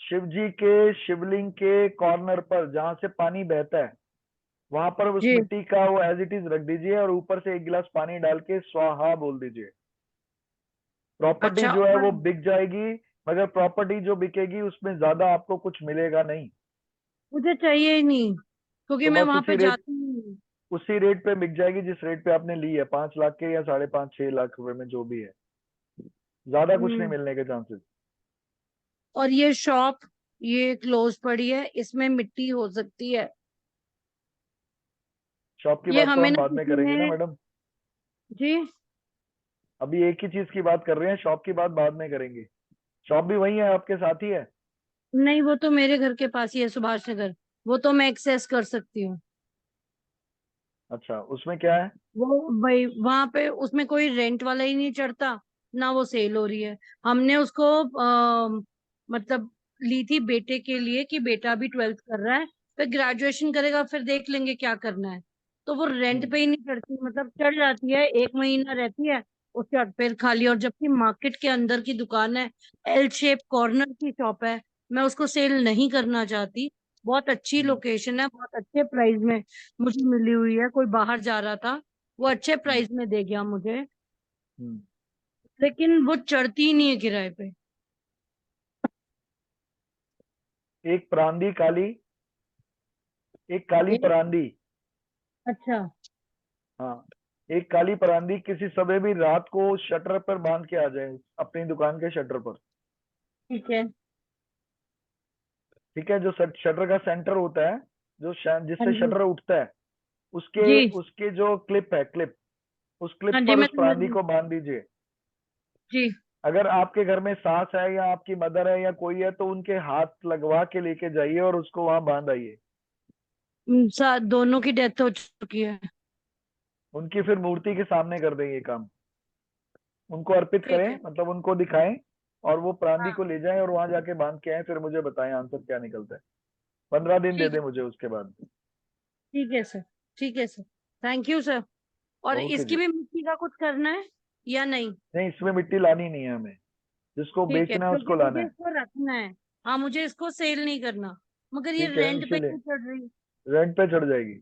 शिव जी के शिवलिंग के कॉर्नर पर जहां से पानी बहता है वहां पर उस जी मिट्टी का वो एज इट इज रख दीजिए और ऊपर से 1 गिलास पानी डाल के स्वाहा बोल दीजिए। प्रॉपर्टी अच्छा। जो है और वो बिक जाएगी, मगर प्रॉपर्टी जो बिकेगी उसमें ज्यादा आपको कुछ मिलेगा नहीं। मुझे चाहिए ही नहीं, क्योंकि तो मैं बस वहां पे जाती ही नहीं। उसी रेट पे बिक जाएगी जिस रेट पे आपने ली है, 5 लाख के या 5.5-6 लाख रुपए में जो भी है, ज्यादा कुछ नहीं हम्म। मिलने के चांसेस। और ये शॉप ये क्लोज पड़ी है, इसमें मिट्टी हो सकती है। शॉप की ये बात तो हमें हम ना बाद में किसी करेंगे ना ने। मैडम, जी अभी एक ही चीज की बात कर रहे हैं, शॉप की बात बाद में करेंगे। शॉप भी वही है, आपके साथ ही है। नहीं, वो तो मेरे घर के पास ही है, सुभाष नगर। वो तो मैं एक्सेस कर सकती हूँ। अच्छा, उसमें क्या है? वो भाई वहां पे उसमें कोई रेंट वाला ही नहीं चढ़ता, ना वो सेल हो रही है। हमने उसको मतलब ली थी बेटे के लिए कि बेटा अभी 12th कर रहा है, फिर ग्रेजुएशन करेगा, फिर देख लेंगे क्या करना है। तो वो रेंट पे ही नहीं चढ़ती, मतलब चढ़ जाती है, 1 महीना रहती है, उसके बाद फिर खाली। और जबकि मार्केट के अंदर की दुकान है, एल शेप कॉर्नर की शॉप है, मैं उसको सेल नहीं करना चाहती। बहुत अच्छी लोकेशन है, बहुत अच्छे प्राइस में मुझे मिली हुई है। कोई बाहर जा रहा था, वो अच्छे प्राइस में दे गया मुझे, हम्म। लेकिन वो चढ़ती ही नहीं है किराए पे। एक परांदी काली, एक काली एक परांदी। अच्छा। हाँ, एक काली परांदी किसी समय भी रात को शटर पर बांध के आ जाए, अपनी दुकान के शटर पर। ठीक है। ठीक है, जो शटर का सेंटर होता है, जो हाँ जिससे जी। शटर उठता है, उसके जी उसके जो क्लिप है, क्लिप, उस हाँ क्लिप जी, पर मैं उस समझ परांदी गई। को बांध दीजिए। जी। अगर आपके घर में सास है या आपकी मदर है या कोई है तो उनके हाथ लगवा के लेके जाइए और उसको वहां बांध आइए। दोनों की डेथ हो चुकी है। उनकी फिर मूर्ति के सामने कर दें ये काम, उनको अर्पित ठीक करें, है। मतलब उनको दिखाएं और वो प्रांदी हाँ को ले जाएं और वहां जाके बांध के आए, फिर मुझे बताएं आंसर क्या निकलता है। 15 दिन दे ठीक दें है। मुझे उसके बाद। ठीक है सर। ठीक है सर। Thank you sir. और ओके इसकी जी। भी मिट्टी का कुछ करना है या नहीं? नहीं, इसमें मिट्टी लानी नहीं है हमें, जिसको ठीक है, बेचना है क्योंकि उसको लाना मुझे है। इसको रखना है। हाँ, मुझे इसको सेल नहीं करना, मगर ये ठीक है, रेंट पे इसीलिए क्यों चढ़ रही? रेंट पे चढ़ जाएगी,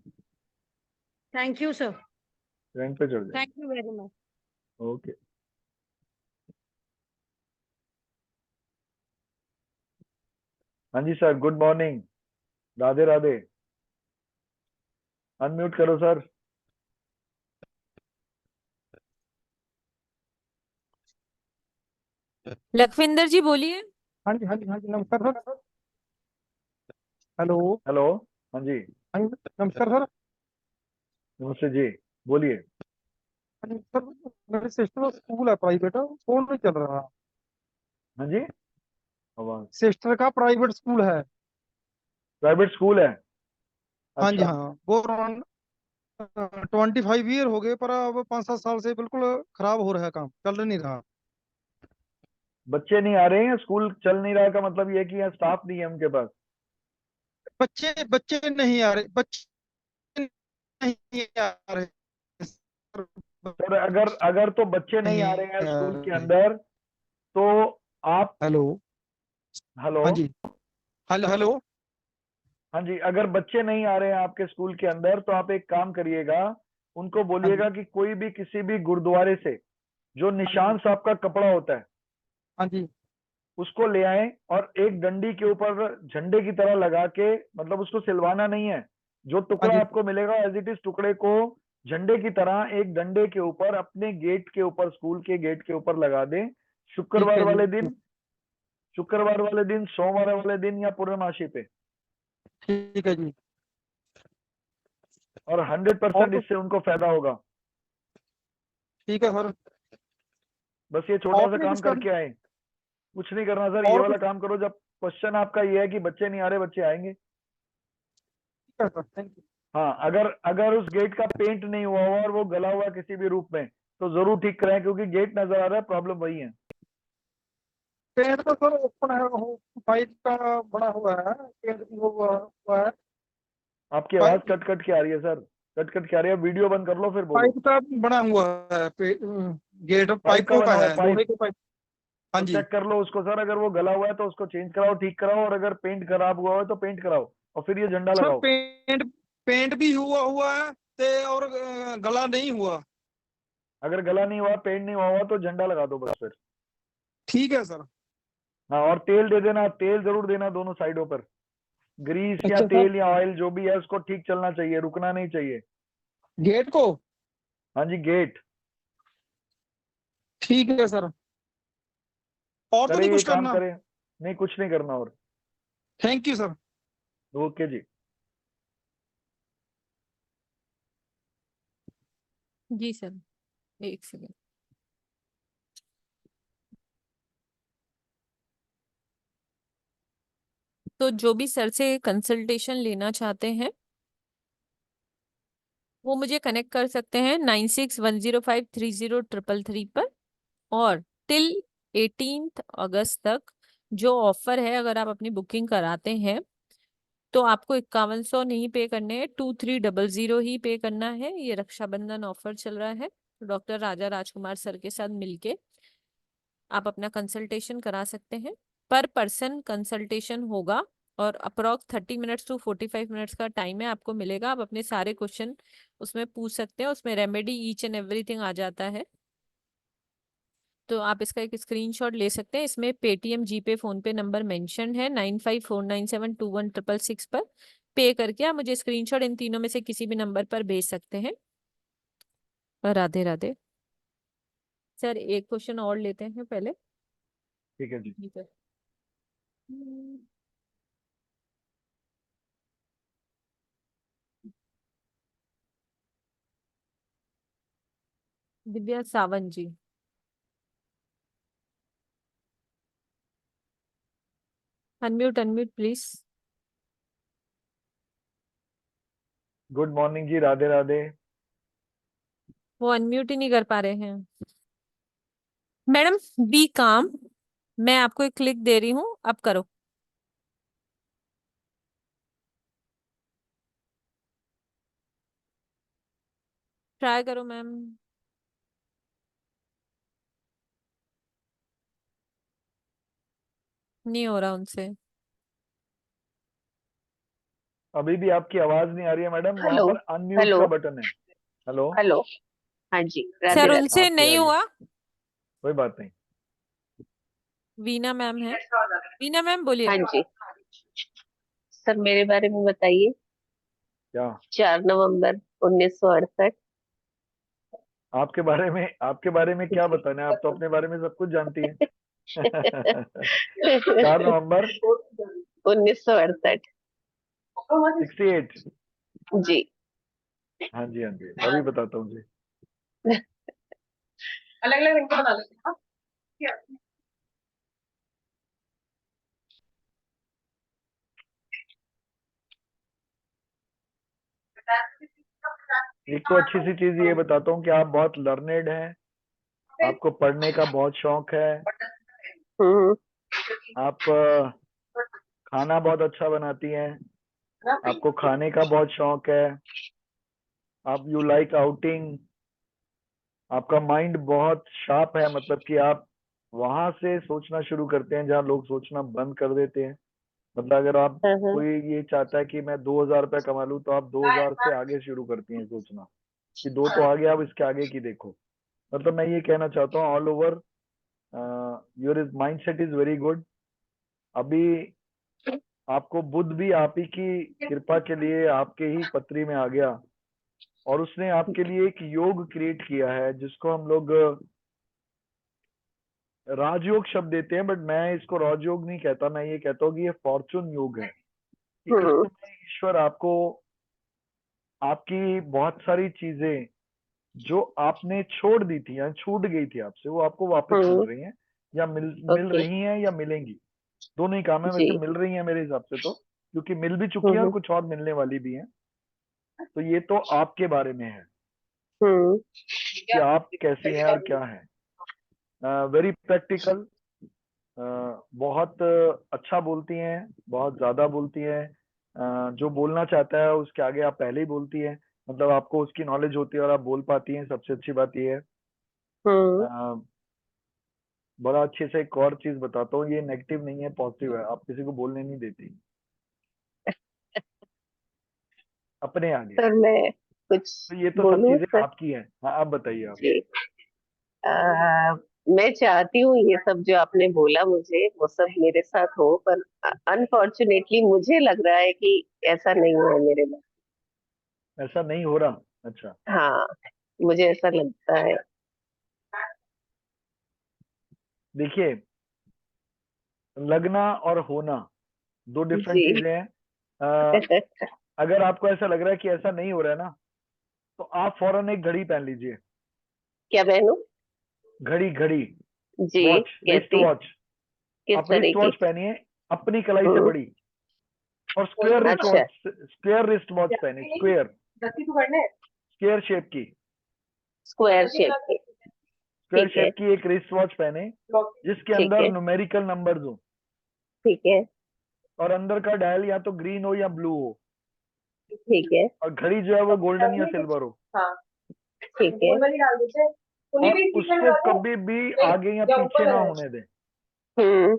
थैंक यू सर। रेंट पे चढ़ जाएगी। Thank you very much. Okay. हाँ जी sir, good morning, Radhe Radhe. Unmute करो सर। लखविंदर जी बोलिए। हाँ जी, हाँ जी, हाँ जी, नमस्कार सर। हेलो। हेलो। हाँ जी, हाँ जी, नमस्कार सर। नमस्ते जी, बोलिए। हाँ जी सर, मेरे सिस्टर का स्कूल है प्राइवेट, वो नहीं चल रहा। हाँ जी, आवाज। सिस्टर का प्राइवेट स्कूल है। प्राइवेट स्कूल है? हाँ जी, अच्छा। हाँ। वो अराउंड 25 ईयर हो गए, पर अब 5-7 साल से बिल्कुल खराब हो रहा है, काम चल नहीं रहा। बच्चे नहीं आ रहे हैं, स्कूल चल नहीं रहा का मतलब ये है कि यहाँ स्टाफ नहीं है उनके पास? बच्चे बच्चे नहीं आ रहे, बच्चे नहीं आ रहे सर, सर अगर अगर तो बच्चे नहीं आ नहीं रहे हैं आ स्कूल के रहे। अंदर तो आप। हेलो। हेलो। हाँ जी। Hello hello. हाँ जी, अगर बच्चे नहीं आ रहे हैं आपके स्कूल के अंदर तो आप एक काम करिएगा, उनको हाँ जी, बोलिएगा कि कोई भी किसी भी गुरुद्वारे से जो हाँ जी, निशान साहब का कपड़ा होता है हाँ जी, उसको ले आए और एक डंडी के ऊपर झंडे की तरह लगा के, मतलब उसको सिलवाना नहीं है, जो हाँ टुकड़ा जी। आपको मिलेगा एज इट इज टुकड़े को झंडे की तरह एक डंडे के ऊपर अपने गेट के ऊपर, स्कूल के गेट के ऊपर लगा दें। ठीक शुक्रवार है जी। वाले दिन, शुक्रवार वाले दिन, सोमवार वाले दिन या पूर्णमासी पे। ठीक है जी। और 100% और इससे उनको फायदा होगा। ठीक है सर। बस ये छोटा और सा नहीं काम कुछ करना? करके आए, कुछ नहीं करना सर, ये और वाला कुछ? काम करो। जब क्वेश्चन आपका ये है कि बच्चे नहीं आ रहे, बच्चे आएंगे। ठीक है सर, थैंक यू। हाँ, अगर अगर उस गेट का पेंट नहीं हुआ हुआ और वो गला हुआ है किसी भी रूप में तो जरूर ठीक कराएं, क्योंकि गेट नजर आ रहा है, प्रॉब्लम वही है। पेड़ तो सर ओपन है, वो पाइप का बना हुआ है, पेड़ भी हुआ है। आपकी आवाज पाइप कट कट के आ रही है सर, कट कट के आ रही है। वीडियो बंद कर लो फिर बोलो। पाइप का बना हुआ है, गेट पाइप का पाइपों का बना हुआ है, है, लोहे पाइप? के पाइप। हाँ तो जी चेक कर लो उसको सर, अगर वो गला हुआ है तो उसको चेंज कराओ, ठीक कराओ, और अगर पेंट खराब हुआ है तो पेंट कराओ, और फिर ये झंडा सर। लगाओ। पेंट पेंट भी हुआ है ते और गला नहीं हुआ। अगर गला नहीं हुआ, पेंट नहीं हुआ तो झंडा लगा दो बस फिर। ठीक है सर। हाँ, और तेल दे देना, तेल जरूर देना दोनों साइडों पर। ग्रीस या अच्छा सर। तेल या ऑयल जो भी है उसको ठीक चलना चाहिए, रुकना नहीं चाहिए। गेट को। हाँ जी, गेट। ठीक है सर। और तो करे नहीं ये कुछ काम करना। करे, नहीं कुछ नहीं करना और। Thank you sir. ओके जी। जी सर, एक सेकेंड। तो जो भी सर से कंसल्टेशन लेना चाहते हैं वो मुझे कनेक्ट कर सकते हैं 9610530333 पर। और टिल 18 अगस्त तक जो ऑफर है, अगर आप अपनी बुकिंग कराते हैं तो आपको 5100 नहीं पे करने हैं, 2300 ही पे करना है। ये रक्षाबंधन ऑफर चल रहा है। डॉक्टर राजा राजकुमार सर के साथ मिलके आप अपना कंसल्टेशन करा सकते हैं। पर पर्सन कंसल्टेशन होगा और अप्रॉक्स 30 मिनट्स टू 45 मिनट्स का टाइम है आपको मिलेगा। आप अपने सारे क्वेश्चन उसमें पूछ सकते हैं, उसमें रेमेडी ईच एंड एवरीथिंग आ जाता है। तो आप इसका एक स्क्रीनशॉट ले सकते हैं। इसमें पेटीएम, जीपे, फोन पे नंबर मेंशन है 9549721666 पर। पे करके आप मुझे स्क्रीनशॉट इन तीनों में से किसी भी नंबर पर भेज सकते हैं। राधे राधे। सर एक क्वेश्चन और लेते हैं पहले। ठीक है जी। जी sir. Divya Sawant ji. Unmute unmute please. Good morning जी, राधे राधे। वो अनम्यूट ही नहीं कर पा रहे हैं। मैडम बी काम, मैं आपको एक क्लिक दे रही हूँ, अब करो। ट्राई करो मैम। नहीं हो रहा उनसे। अभी भी आपकी आवाज नहीं आ रही है मैडम, वहां हेलो। पर अनम्यूट हेलो। का बटन है। हेलो। हेलो। हाँ जी, राधे सर राधे। उनसे आपकी आ नहीं रही है, हुआ। कोई बात नहीं। वीना मैम है। वीना मैम बोलिए। हाँ जी सर, मेरे बारे में बताइए। क्या 4 नवंबर 1968। आपके बारे में क्या बताना है? आप तो अपने बारे में सब कुछ जानती हैं। 4 नवंबर 1968। 68। जी। हाँ जी हाँ जी, अभी बताता हूँ जी। अलग अलग रंग के बना लेते हैं। एक तो अच्छी सी चीज ये बताता हूँ कि आप बहुत लर्नेड हैं, आपको पढ़ने का बहुत शौक है, हम्म। आप खाना बहुत अच्छा बनाती हैं, आपको खाने का बहुत शौक है, आप यू लाइक आउटिंग, आपका माइंड बहुत शार्प है, मतलब कि आप वहां से सोचना शुरू करते हैं जहाँ लोग सोचना बंद कर देते हैं। मतलब अगर आप कोई ये चाहता है कि मैं 2000 रुपया कमा लूं, तो आप 2000 से आगे शुरू करती हैं सोचना कि दो तो आगे, आप इसके आगे की देखो। मतलब मैं ये कहना चाहता हूँ all over your mind set is very good. अभी आपको बुध भी आप ही की कृपा के लिए आपके ही पत्री में आ गया, और उसने आपके लिए एक योग क्रिएट किया है जिसको हम लोग राजयोग शब्द देते हैं, बट मैं इसको राजयोग नहीं कहता, मैं ये कहता हूँ कि ये फॉर्चून योग है। कि इस समय ईश्वर आपको आपकी बहुत सारी चीजें जो आपने छोड़ दी थी या छूट गई थी आपसे, वो आपको वापस मिल रही हैं, या मिल ओके। रही हैं या मिलेंगी। दोनों ही काम है, जी। वैसे मिल रही हैं मेरे हिसाब से तो, क्योंकि मिल भी चुकी है और कुछ और मिलने वाली भी हैं। तो ये तो आपके बारे में है कि आप कैसी हैं और क्या है। वेरी प्रैक्टिकल, बहुत अच्छा बोलती हैं, बहुत ज्यादा बोलती हैं। जो बोलना चाहता है उसके आगे आप पहले ही बोलती हैं, मतलब आपको उसकी नॉलेज होती है और आप बोल पाती हैं, सबसे अच्छी बात ये है। बड़ा अच्छे से एक और चीज बताता हूँ, ये नेगेटिव नहीं है, पॉजिटिव है, आप किसी को बोलने नहीं देती अपने आगे। सर मैं कुछ तो ये तो सब बोलूं चीजें सर? आपकी हैं। हाँ, आप बताइए आप। जी। मैं चाहती हूँ ये सब जो आपने बोला मुझे वो सब मेरे साथ हो, पर अनफॉर्चुनेटली मुझे लग रहा है कि ऐसा नहीं है मेरे में। ऐसा नहीं हो रहा? अच्छा। हाँ, मुझे ऐसा लगता है। देखिए, लगना और होना दो डिफरेंट जी। चीजें हैं। अ, अगर आपको ऐसा लग रहा है कि ऐसा नहीं हो रहा है ना, तो आप फौरन एक घड़ी पहन लीजिए। क्या बहनों? घड़ी, घड़ी, जी। वॉच, रिस्ट कैसी? वॉच। किस आप रिस्ट तरीके वॉच की? पहनिए अपनी कलाई से हम्म। बड़ी, और स्क्वायर रिस्ट अच्छा। वॉच, स्क्वायर रिस्ट वॉच पहने, स्क्वायर, स्क्वायर शेप की, स्क्वायर शेप की। स्क्वायर ठीक है। शेप की एक रिस्ट वॉच पहने जिसके ठीक अंदर है। न्यूमेरिकल नंबर्स हो, ठीक है। और अंदर का डायल या तो ग्रीन हो या ब्लू हो, ठीक है। और घड़ी जो है वो गोल्डन या सिल्वर हो। ठीक है। और उसको कभी भी आगे या पीछे ना होने दें। हम्म।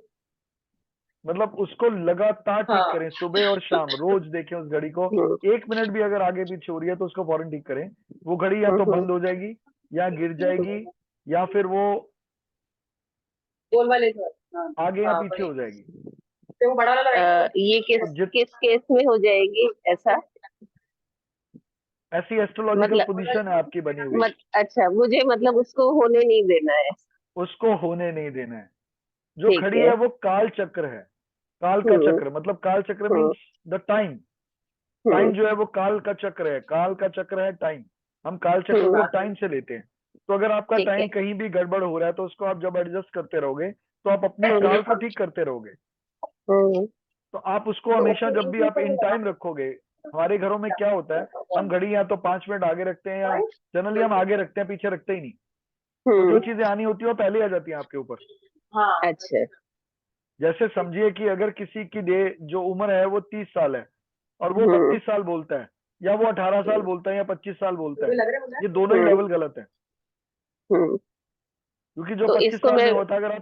मतलब उसको लगातार ठीक करें, सुबह और शाम रोज देखें उस घड़ी को। हम्म। 1 मिनट भी अगर आगे पीछे हो रही है तो उसको फौरन ठीक करें। वो घड़ी या तो बंद हो जाएगी, या गिर जाएगी, या फिर वो आगे या पीछे हो जाएगी। ये किस तो किस केस में हो जाएगी ऐसा? ऐसी एस्ट्रोलॉजिकल मतलब पोजीशन है आपकी बनी हुई, अच्छा, मुझे मतलब उसको होने नहीं देना है। उसको होने नहीं देना है। जो ठीक घड़ी है। है वो काल चक्र है, काल का हम्म। चक्र, मतलब काल चक्र hmm. Means the time. Hmm. Time जो है वो काल का चक्र है, काल का चक्र है टाइम। हम काल चक्र को टाइम से लेते हैं। तो अगर आपका ठीक है। टाइम कहीं भी गड़बड़ हो रहा है तो उसको आप जब एडजस्ट करते रहोगे तो आप अपनी हम्म। काल को ठीक करते रहोगे। हम्म। तो आप उसको हमेशा जब भी आप इन टाइम रखोगे। हमारे घरों में क्या होता है, हम घड़ी या तो 5 मिनट आगे रखते हैं, या जनरली हम आगे रखते हैं, पीछे रखते ही नहीं। तो जो चीजें आनी होती है वो पहले आ जाती है आपके ऊपर। अच्छा। जैसे समझिए कि अगर किसी की जो उम्र है वो 30 साल है, और वो हम्म। 32 साल बोलता है, या वो 18 साल बोलता है, या 25 साल बोलता है, ये दोनों ही हम्म। लेवल गलत है। हम्म। क्योंकि जो तो 25 इसको साल मैं में होता है,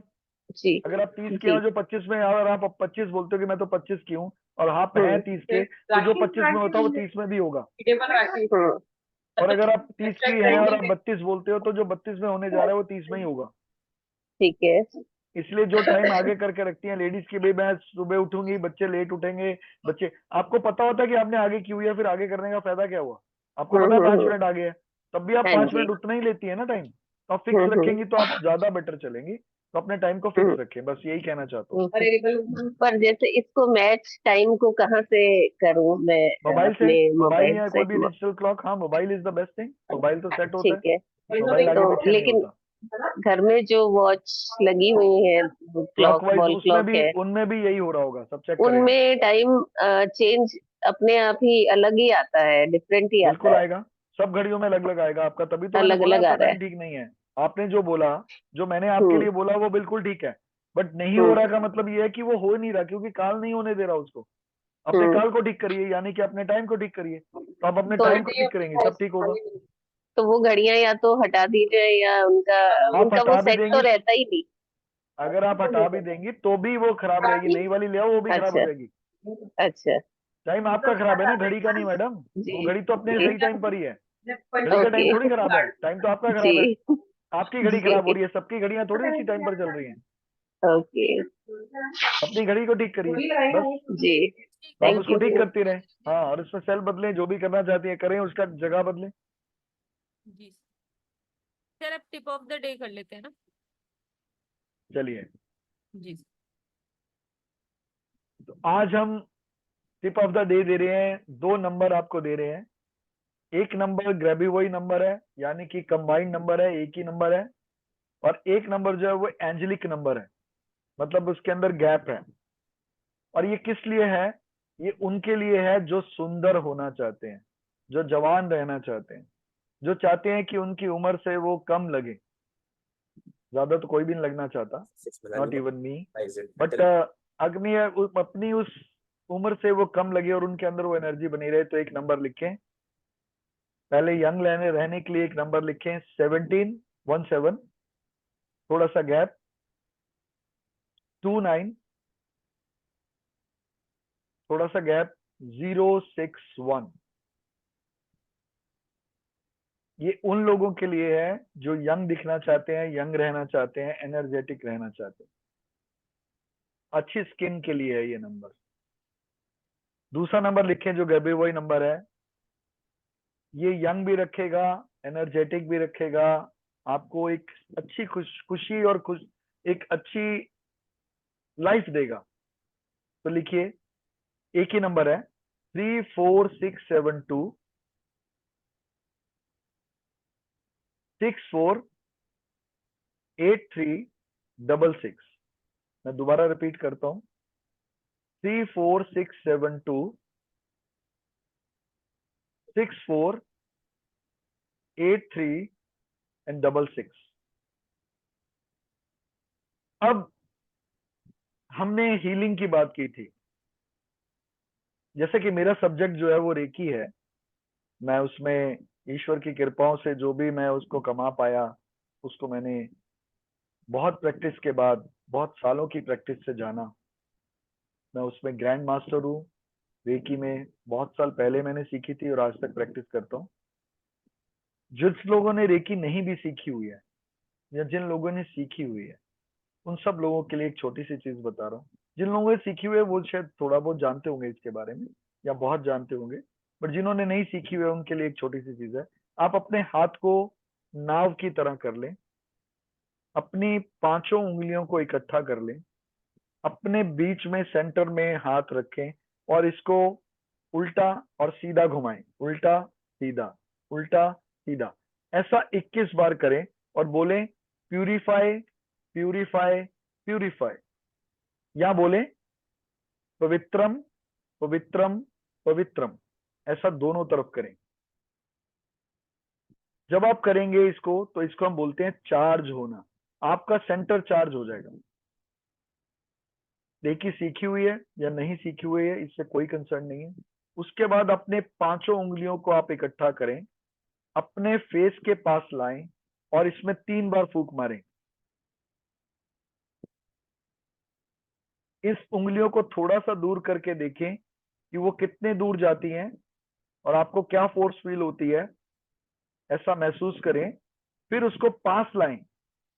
जी। अगर आप 30 के हैं जी। और जो 25 में है, और आप 25 बोलते हो कि मैं तो 25 की हूँ, और आप हैं हम्म। 30 के, तो जो 25 में होता है वो 30 में भी होगा। हम्म। और अगर आप 30 की हैं और आप 32 बोलते हो, तो जो 32 में होने जा रहा है वो 30 में ही होगा। ठीक है। इसलिए जो टाइम आगे करके रखती हैं लेडीज की, भाई मैं सुबह उठूंगी, बच्चे लेट उठेंगे, बच्चे, आपको पता होता है कि आपने आगे की हुई है, फिर आगे करने का फायदा क्या हुआ? आपको पता है 5 मिनट आगे है, तब भी आप हाँ 5 जी। मिनट उतना ही लेती है ना टाइम। तो आप फिक्स रखेंगी तो आप ज्यादा बेटर चलेंगी। तो अपने टाइम को फिक्स रखें, बस यही कहना चाहता हूँ। पर जैसे इसको मैच टाइम को कहाँ से करूं मैं? मोबाइल से, अपने मोबाइल मोबाइल या से कोई भी डिजिटल क्लॉक, हाँ mobile is the best thing. Mobile तो सेट होता है, ठीक है। मोबाइल आगे तो पीछे नहीं लेकिन होता। घर में जो वॉच लगी हुई है, क्लॉक, क्लॉकवाइज वॉल उसमें क्लॉक भी, है, उनमें भी यही हो रहा होगा, सब चेक करें आप। उनमें टाइम चेंज अपने आप ही अलग ही आता है, डिफरेंट ही बिल्कुल आता है, आएगा, सब घड़ियों में अलग अलग आएगा आपका। तभी तो मैंने अलग बोला अलग आ आपका रहा है। टाइम ठीक नहीं है। आपने जो बोला, जो मैंने आपके हम्म। लिए बोला वो बिल्कुल ठीक है, बट नहीं हो हम्म। रहा का मतलब ये है कि वो हो नहीं रहा, क्योंकि काल नहीं होने दे रहा उसको। अपने हम्म। काल को ठीक करिए, यानी कि अपने टाइम को ठीक करिए। तो आप अपने तो टाइम को ठीक करेंगे, सब ठीक होगा। तो वो घड़ियां या तो हटा दीजिए, या उनका आप उनका वो हटा भी सेट तो देंगी, रहता ही नहीं। अगर आप हटा भी देंगी तो भी वो खराब रहेगी, नई वाली ले आओ वो भी खराब हो अच्छा। जाएगी। अच्छा। टाइम आपका खराब है ना, घड़ी का नहीं मैडम। वो जी। घड़ी तो अपने जी। सही टाइम पर ही है। घड़ी का ओके। टाइम थोड़ी खराब है, टाइम तो आपका खराब है। जी। आपकी घड़ी खराब हो जी। रही है, सबकी घड़ियां थोड़ी इसी टाइम पर चल रही हैं। ओके। अपनी घड़ी को ठीक करिए बस। जी। तो आप थैंक उसको यू ठीक सर। करती रहें। हाँ, और इसमें सेल बदलें, जो भी करना चाहती है करें, उसका जगह बदलें। जी सर, अब टिप ऑफ द डे कर लेते हैं ना। चलिए, जी तो आज हम tip of the day they रहे हैं, 2 नंबर आपको दे रहे हैं। एक नंबर ग्रेबिवोई नंबर है, यानी कि कंबाइंड नंबर है, एक ही नंबर है। और एक नंबर जो है वो एंजेलिक नंबर है, मतलब उसके अंदर गैप है। और ये किस लिए है? ये उनके लिए है जो सुंदर होना चाहते हैं, जो जवान रहना चाहते हैं, जो चाहते हैं कि उनकी उम्र से वो कम लगे। ज्यादा तो कोई भी नहीं लगना चाहता, नॉट इवन मी, बट अपनी उस उम्र से वो कम लगे और उनके अंदर वो एनर्जी बनी रहे। तो एक नंबर लिखें, पहले यंग रहने के लिए एक नंबर लिखें, 17, 17, थोड़ा सा गैप, 29, थोड़ा सा गैप 061। ये उन लोगों के लिए है जो यंग दिखना चाहते हैं, यंग रहना चाहते हैं, एनर्जेटिक रहना चाहते हैं। अच्छी स्किन के लिए है ये नंबर। दूसरा नंबर लिखें जो गैबे, वही नंबर है। ये यंग भी रखेगा, एनर्जेटिक भी रखेगा, आपको एक अच्छी खुशी और एक अच्छी लाइफ देगा। तो लिखिए, एक ही नंबर है 34672 648366। मैं दोबारा रिपीट करता हूं, 34672 648366। अब हमने हीलिंग की बात की थी। जैसे कि मेरा सब्जेक्ट जो है वो रेकी है, मैं उसमें ईश्वर की कृपाओं से जो भी मैं उसको कमा पाया, उसको मैंने बहुत प्रैक्टिस के बाद, बहुत सालों की प्रैक्टिस से जाना। मैं उसमें ग्रैंड मास्टर हूँ रेकी में। बहुत साल पहले मैंने सीखी थी और आज तक प्रैक्टिस करता हूँ। जिस लोगों ने रेकी नहीं भी सीखी हुई है या जिन लोगों ने सीखी हुई है, उन सब लोगों के लिए एक छोटी सी चीज बता रहा हूँ। जिन लोगों ने सीखी हुई है वो शायद थोड़ा बहुत जानते होंगे इसके बारे में या बहुत जानते होंगे, बट जिन्होंने नहीं सीखी हुई है उनके लिए एक छोटी सी चीज है। आप अपने हाथ को नाव की तरह कर लें, अपनी पांचों उंगलियों को इकट्ठा कर लें, अपने बीच में सेंटर में हाथ रखें और इसको उल्टा और सीधा घुमाएं, उल्टा सीधा, उल्टा सीधा। ऐसा 21 बार करें और बोलें प्यूरिफाई प्यूरिफाई प्यूरिफाई, या बोलें पवित्रम पवित्रम पवित्रम। ऐसा दोनों तरफ करें। जब आप करेंगे इसको तो इसको हम बोलते हैं चार्ज होना। आपका सेंटर चार्ज हो जाएगा। रेकी सीखी हुई है या नहीं सीखी हुई है इससे कोई कंसर्न नहीं है। उसके बाद अपने पांचों उंगलियों को आप इकट्ठा करें, अपने फेस के पास लाएं और इसमें 3 बार फूंक मारें। इस उंगलियों को थोड़ा सा दूर करके देखें कि वो कितने दूर जाती हैं और आपको क्या फोर्स फील होती है, ऐसा महसूस करें। फिर उसको पास लाएं।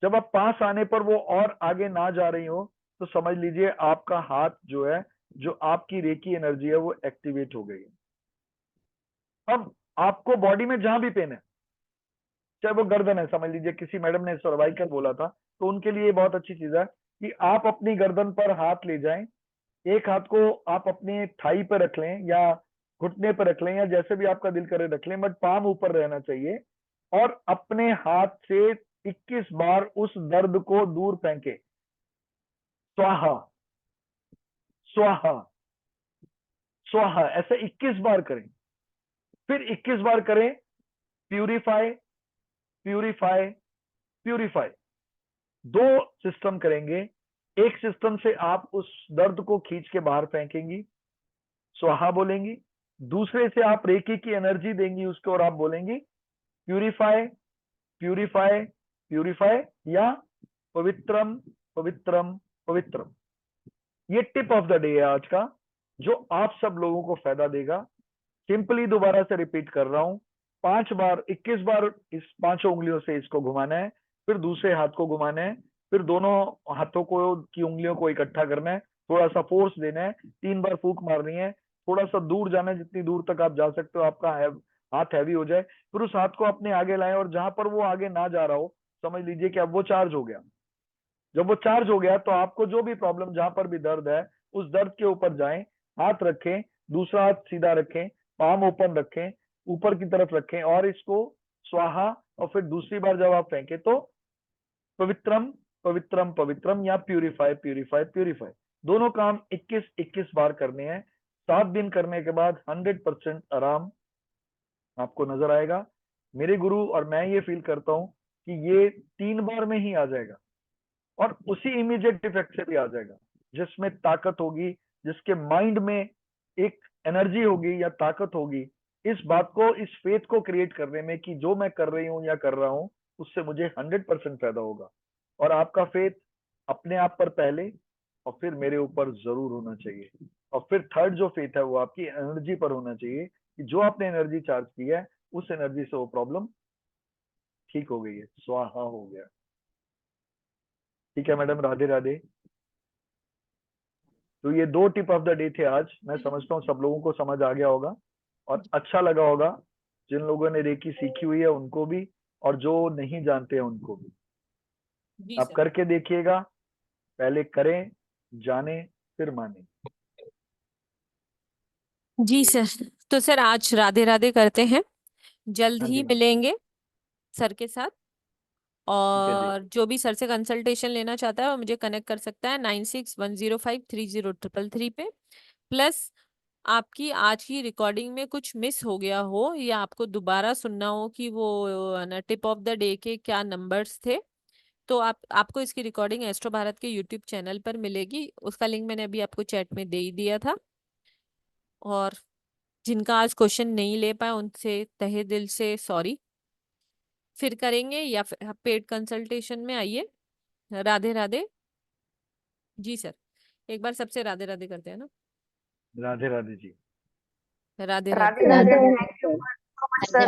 जब आप पास आने पर वो और आगे ना जा रही हो तो समझ लीजिए आपका हाथ जो है, जो आपकी रेकी एनर्जी है, वो एक्टिवेट हो गई है। अब आपको बॉडी में जहां भी पेन है, चाहे वो गर्दन है, समझ लीजिए किसी मैडम ने सर्वाइकल बोला था, तो उनके लिए बहुत अच्छी चीज है कि आप अपनी गर्दन पर हाथ ले जाएं। एक हाथ को आप अपने थाई पर रख लें या घुटने पर रख लें या जैसे भी आपका दिल करे रख लें, बट पाम ऊपर रहना चाहिए। और अपने हाथ से 21 बार उस दर्द को दूर फेंके। स्वाहा स्वाहा स्वाहा, ऐसे 21 बार करें। फिर 21 बार करें प्यूरिफाई प्यूरिफाई प्यूरिफाई। 2 सिस्टम करेंगे। एक सिस्टम से आप उस दर्द को खींच के बाहर फेंकेंगी, स्वाहा बोलेंगी। दूसरे से आप रेकी की एनर्जी देंगी उसको और आप बोलेंगी प्यूरिफाई प्यूरिफाई प्यूरिफाई या पवित्रम पवित्रम पवित्रम। ये टिप ऑफ द डे है आज का, जो आप सब लोगों को फायदा देगा। सिंपली दोबारा से रिपीट कर रहा हूं, 5 बार 21 बार इस पांचों उंगलियों से इसको घुमाना है, फिर दूसरे हाथ को घुमाना है, फिर दोनों हाथों को की उंगलियों को इकट्ठा करना है, थोड़ा सा फोर्स देना है, 3 बार फूंक मारनी है, थोड़ा सा दूर जाना है, जितनी दूर तक आप जा सकते हो, आपका हाथ हैवी हो जाए। फिर उस हाथ को अपने आगे लाएं और जहां पर वो आगे ना जा रहा हो, समझ लीजिए कि अब वो चार्ज हो गया। जब वो चार्ज हो गया तो आपको जो भी प्रॉब्लम, जहां पर भी दर्द है, उस दर्द के ऊपर जाएं, हाथ रखें, दूसरा हाथ सीधा रखें, पाम ओपन रखें, ऊपर की तरफ रखें और इसको स्वाहा। और फिर दूसरी बार जब आप फेंके तो पवित्रम पवित्रम पवित्रम या प्यूरिफाई प्यूरिफाई प्यूरिफाई। दोनों काम 21 बार करने हैं। 7 दिन करने के बाद 100% आराम आपको नजर आएगा। मेरे गुरु और मैं ये फील करता हूं कि ये 3 बार में ही आ जाएगा और उसी इमीडिएट इफेक्ट से भी आ जाएगा। जिसमें ताकत होगी, जिसके माइंड में एक एनर्जी होगी या ताकत होगी, इस बात को, इस फेथ को क्रिएट करने में कि जो मैं कर रही हूं या कर रहा हूं उससे मुझे 100% फायदा होगा। और आपका फेथ अपने आप पर पहले, और फिर मेरे ऊपर जरूर होना चाहिए। और फिर थर्ड जो फेथ है वो आपकी एनर्जी पर होना चाहिए कि जो आपने एनर्जी चार्ज की है उस एनर्जी से वो प्रॉब्लम ठीक हो गई है, स्वाहा हो गया। ठीक है मैडम, राधे राधे। तो ये 2 टिप ऑफ द डे थे आज। मैं समझता हूँ सब लोगों को समझ आ गया होगा और अच्छा लगा होगा, जिन लोगों ने रेकी सीखी हुई है उनको भी और जो नहीं जानते हैं उनको भी। जी आप सर। करके देखिएगा, पहले करें, जाने, फिर माने। जी सर। तो सर आज राधे राधे करते हैं, जल्द हाँ जी ही मैम, मिलेंगे सर के साथ। ठीक है जी। और जो भी सर से कंसल्टेशन लेना चाहता है वो मुझे कनेक्ट कर सकता है 9610530333 पे। प्लस आपकी आज की रिकॉर्डिंग में कुछ मिस हो गया हो या आपको दोबारा सुनना हो कि वो ना टिप ऑफ द डे के क्या नंबर्स थे, तो आपको इसकी रिकॉर्डिंग एस्ट्रो भारत के यूट्यूब चैनल पर मिलेगी। उसका लिंक मैंने अभी आपको चैट में दे ही दिया था। और जिनका आज क्वेश्चन नहीं ले पाए उनसे तहे दिल से सॉरी। फिर करेंगे या फिर आप पेड कंसल्टेशन में आइए। राधे राधे। जी सर, एक बार सबसे राधे राधे करते हैं ना। Radhe Radhe ji. Radhe Radhe. Radhe Radhe, thank you so much Radhe sir.